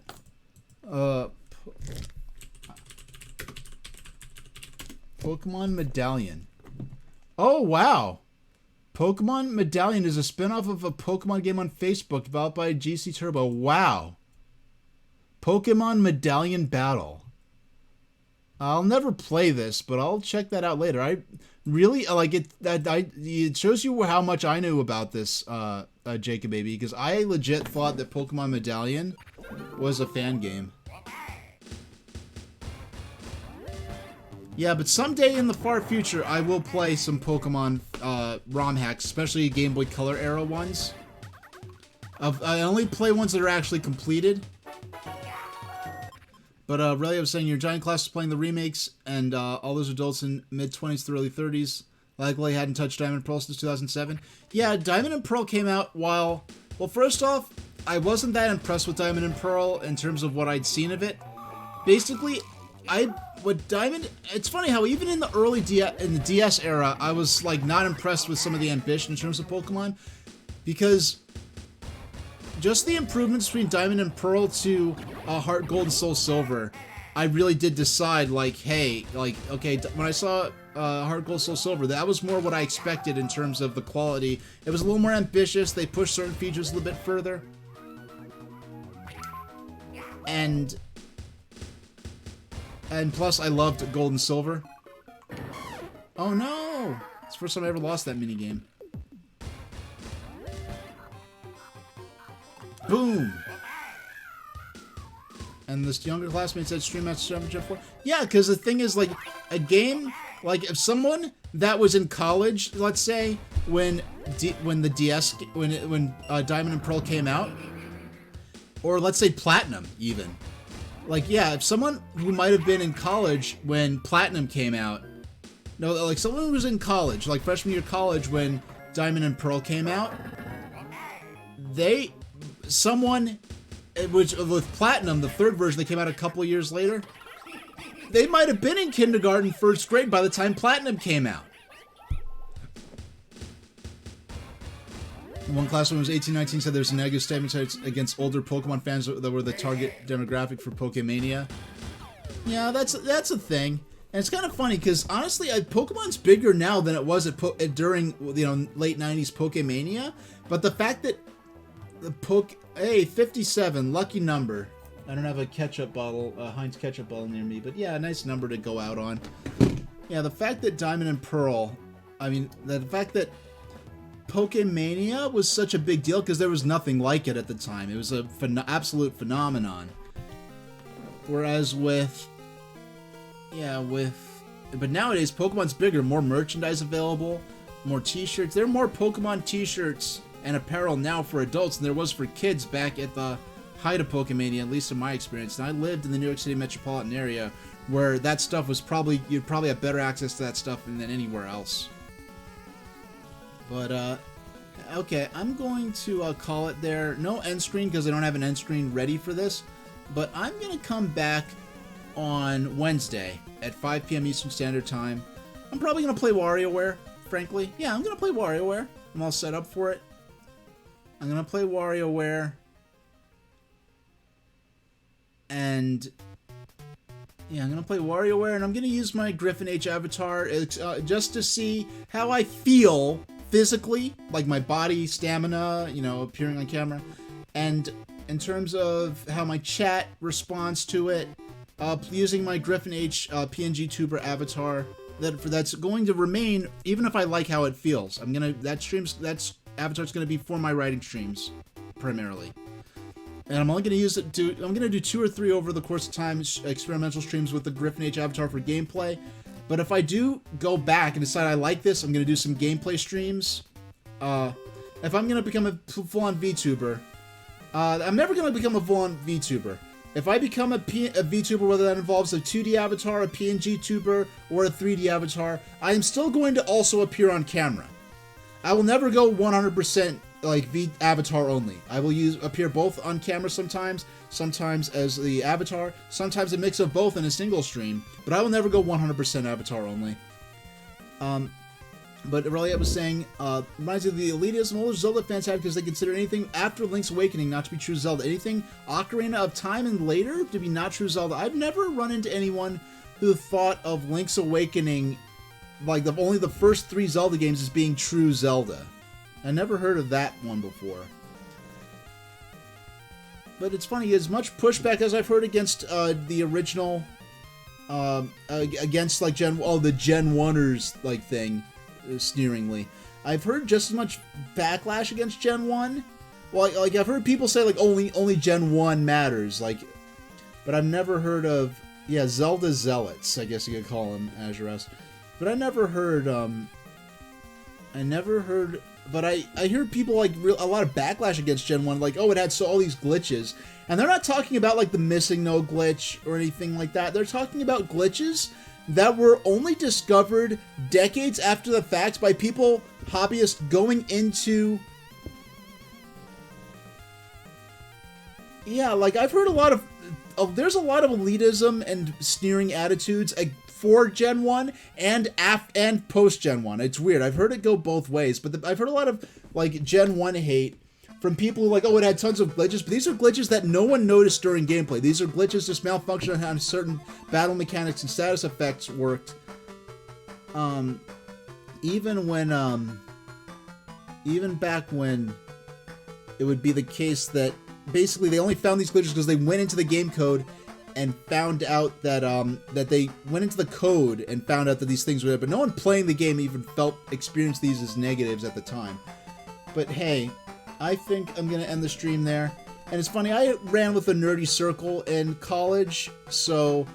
Pokemon Medallion. Oh, wow. Pokemon Medallion is a spin-off of a Pokemon game on Facebook developed by GC Turbo. Wow. Pokemon Medallion Battle. I'll never play this, but I'll check that out later. I really like it. It shows you how much I knew about this, Jacob Baby, because I legit thought that Pokemon Medallion was a fan game. Yeah, but someday in the far future, I will play some Pokemon ROM hacks, especially Game Boy Color era ones. I only play ones that are actually completed. But really, I was saying your giant class is playing the remakes, and all those adults in mid-20s to early 30s likely hadn't touched Diamond and Pearl since 2007. Yeah, Diamond and Pearl came out while... Well, first off, I wasn't that impressed with Diamond and Pearl in terms of what I'd seen of it. Basically, it's funny how even in the early in the DS era, I was like not impressed with some of the ambition in terms of Pokemon, because just the improvements between Diamond and Pearl to Heart Gold and Soul Silver, I really did decide like, hey, like, okay, when I saw Heart Gold Soul Silver, that was more what I expected in terms of the quality. It was a little more ambitious. They pushed certain features a little bit further, and plus, I loved Gold and Silver. Oh no! It's the first time I ever lost that minigame. Boom! And this younger classmate said Stream Master Championship 4. Yeah, because the thing is, like, a game, like, if someone that was in college, let's say, when Diamond and Pearl came out, or let's say Platinum, even. Like, yeah, if someone who might have been in college when Platinum came out, no, like someone who was in college, like freshman year of college when Diamond and Pearl came out, with Platinum, the third version that came out a couple of years later, they might have been in kindergarten, first grade by the time Platinum came out. One classroom was 1819 said there's a negative statement against older Pokemon fans that were the target demographic for Pokemania. Yeah, that's a thing. And it's kind of funny because honestly, Pokemon's bigger now than it was during late 90s Pokemania. But the fact that hey, 57, lucky number. I don't have a ketchup bottle, Heinz ketchup bottle near me, but yeah, a nice number to go out on. Yeah, the fact that Diamond and Pearl, the fact that Pokemania was such a big deal because there was nothing like it at the time. It was an absolute phenomenon. Whereas but nowadays Pokemon's bigger, more merchandise available, more t-shirts. There are more Pokemon t-shirts and apparel now for adults than there was for kids back at the height of Pokemania, at least in my experience. And I lived in the New York City metropolitan area where that stuff was you'd probably have better access to that stuff than anywhere else. But, okay, I'm going to call it there. No end screen because I don't have an end screen ready for this. But I'm going to come back on Wednesday at 5 p.m. Eastern Standard Time. I'm probably going to play WarioWare, frankly. Yeah, I'm going to play WarioWare. I'm all set up for it. I'm going to play WarioWare. And yeah, I'm going to play WarioWare, and I'm going to use my Griffin H avatar just to see how I feel physically, like my body, stamina, appearing on camera, and in terms of how my chat responds to it, using my Griffin H PNG tuber avatar, that's going to remain even if I like how it feels. That avatar's gonna be for my writing streams primarily, and I'm only gonna use it I'm gonna do 2 or 3 over the course of time, experimental streams with the Griffin H avatar for gameplay. But if I do go back and decide I like this, I'm going to do some gameplay streams. If I'm going to become a full-on VTuber, I'm never going to become a full-on VTuber. If I become a VTuber, whether that involves a 2D avatar, a PNG tuber, or a 3D avatar, I am still going to also appear on camera. I will never go 100% like the avatar only. I will appear both on camera sometimes as the avatar, sometimes a mix of both in a single stream, but I will never go 100% avatar only. But really, I was saying, reminds me of the elitism older Zelda fans have because they consider anything after Link's Awakening not to be true Zelda. Anything Ocarina of Time and later to be not true Zelda. I've never run into anyone who thought of Link's Awakening, like only the first 3 Zelda games, as being true Zelda. I never heard of that one before. But it's funny, as much pushback as I've heard against the original, against like the Gen 1ers like thing, sneeringly, I've heard just as much backlash against Gen 1. Well, like I've heard people say like only Gen 1 matters, like, but I've never heard of Zelda zealots, I guess you could call them, Azure S. But I never heard but I hear people like a lot of backlash against Gen 1, like, oh, it had all these glitches. And they're not talking about like the missing no glitch or anything like that. They're talking about glitches that were only discovered decades after the fact by people, hobbyists, going into... Yeah, like, I've heard a lot of... there's a lot of elitism and sneering attitudes for Gen 1 and post Gen 1. It's weird. I've heard it go both ways, but I've heard a lot of, like, Gen 1 hate from people who are like, oh, it had tons of glitches, but these are glitches that no one noticed during gameplay. These are glitches just malfunctioning on how certain battle mechanics and status effects worked. Even back when it would be the case that basically they only found these glitches because they went into the game code and found out that that they went into the code and found out that these things were there, but no one playing the game even experienced these as negatives at the time. But hey, I think I'm gonna end the stream there. And it's funny, I ran with a nerdy circle in college, so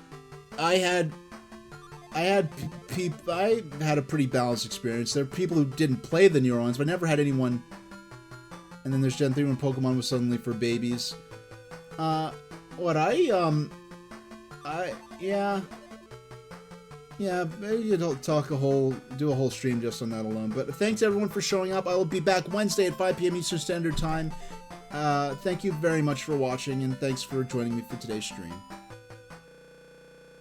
I had a pretty balanced experience. There are people who didn't play the neurons, but I never had anyone. And then there's Gen 3 when Pokemon was suddenly for babies. Maybe do a whole stream just on that alone. But thanks everyone for showing up. I will be back Wednesday at 5 p.m. Eastern Standard Time. Thank you very much for watching, and thanks for joining me for today's stream.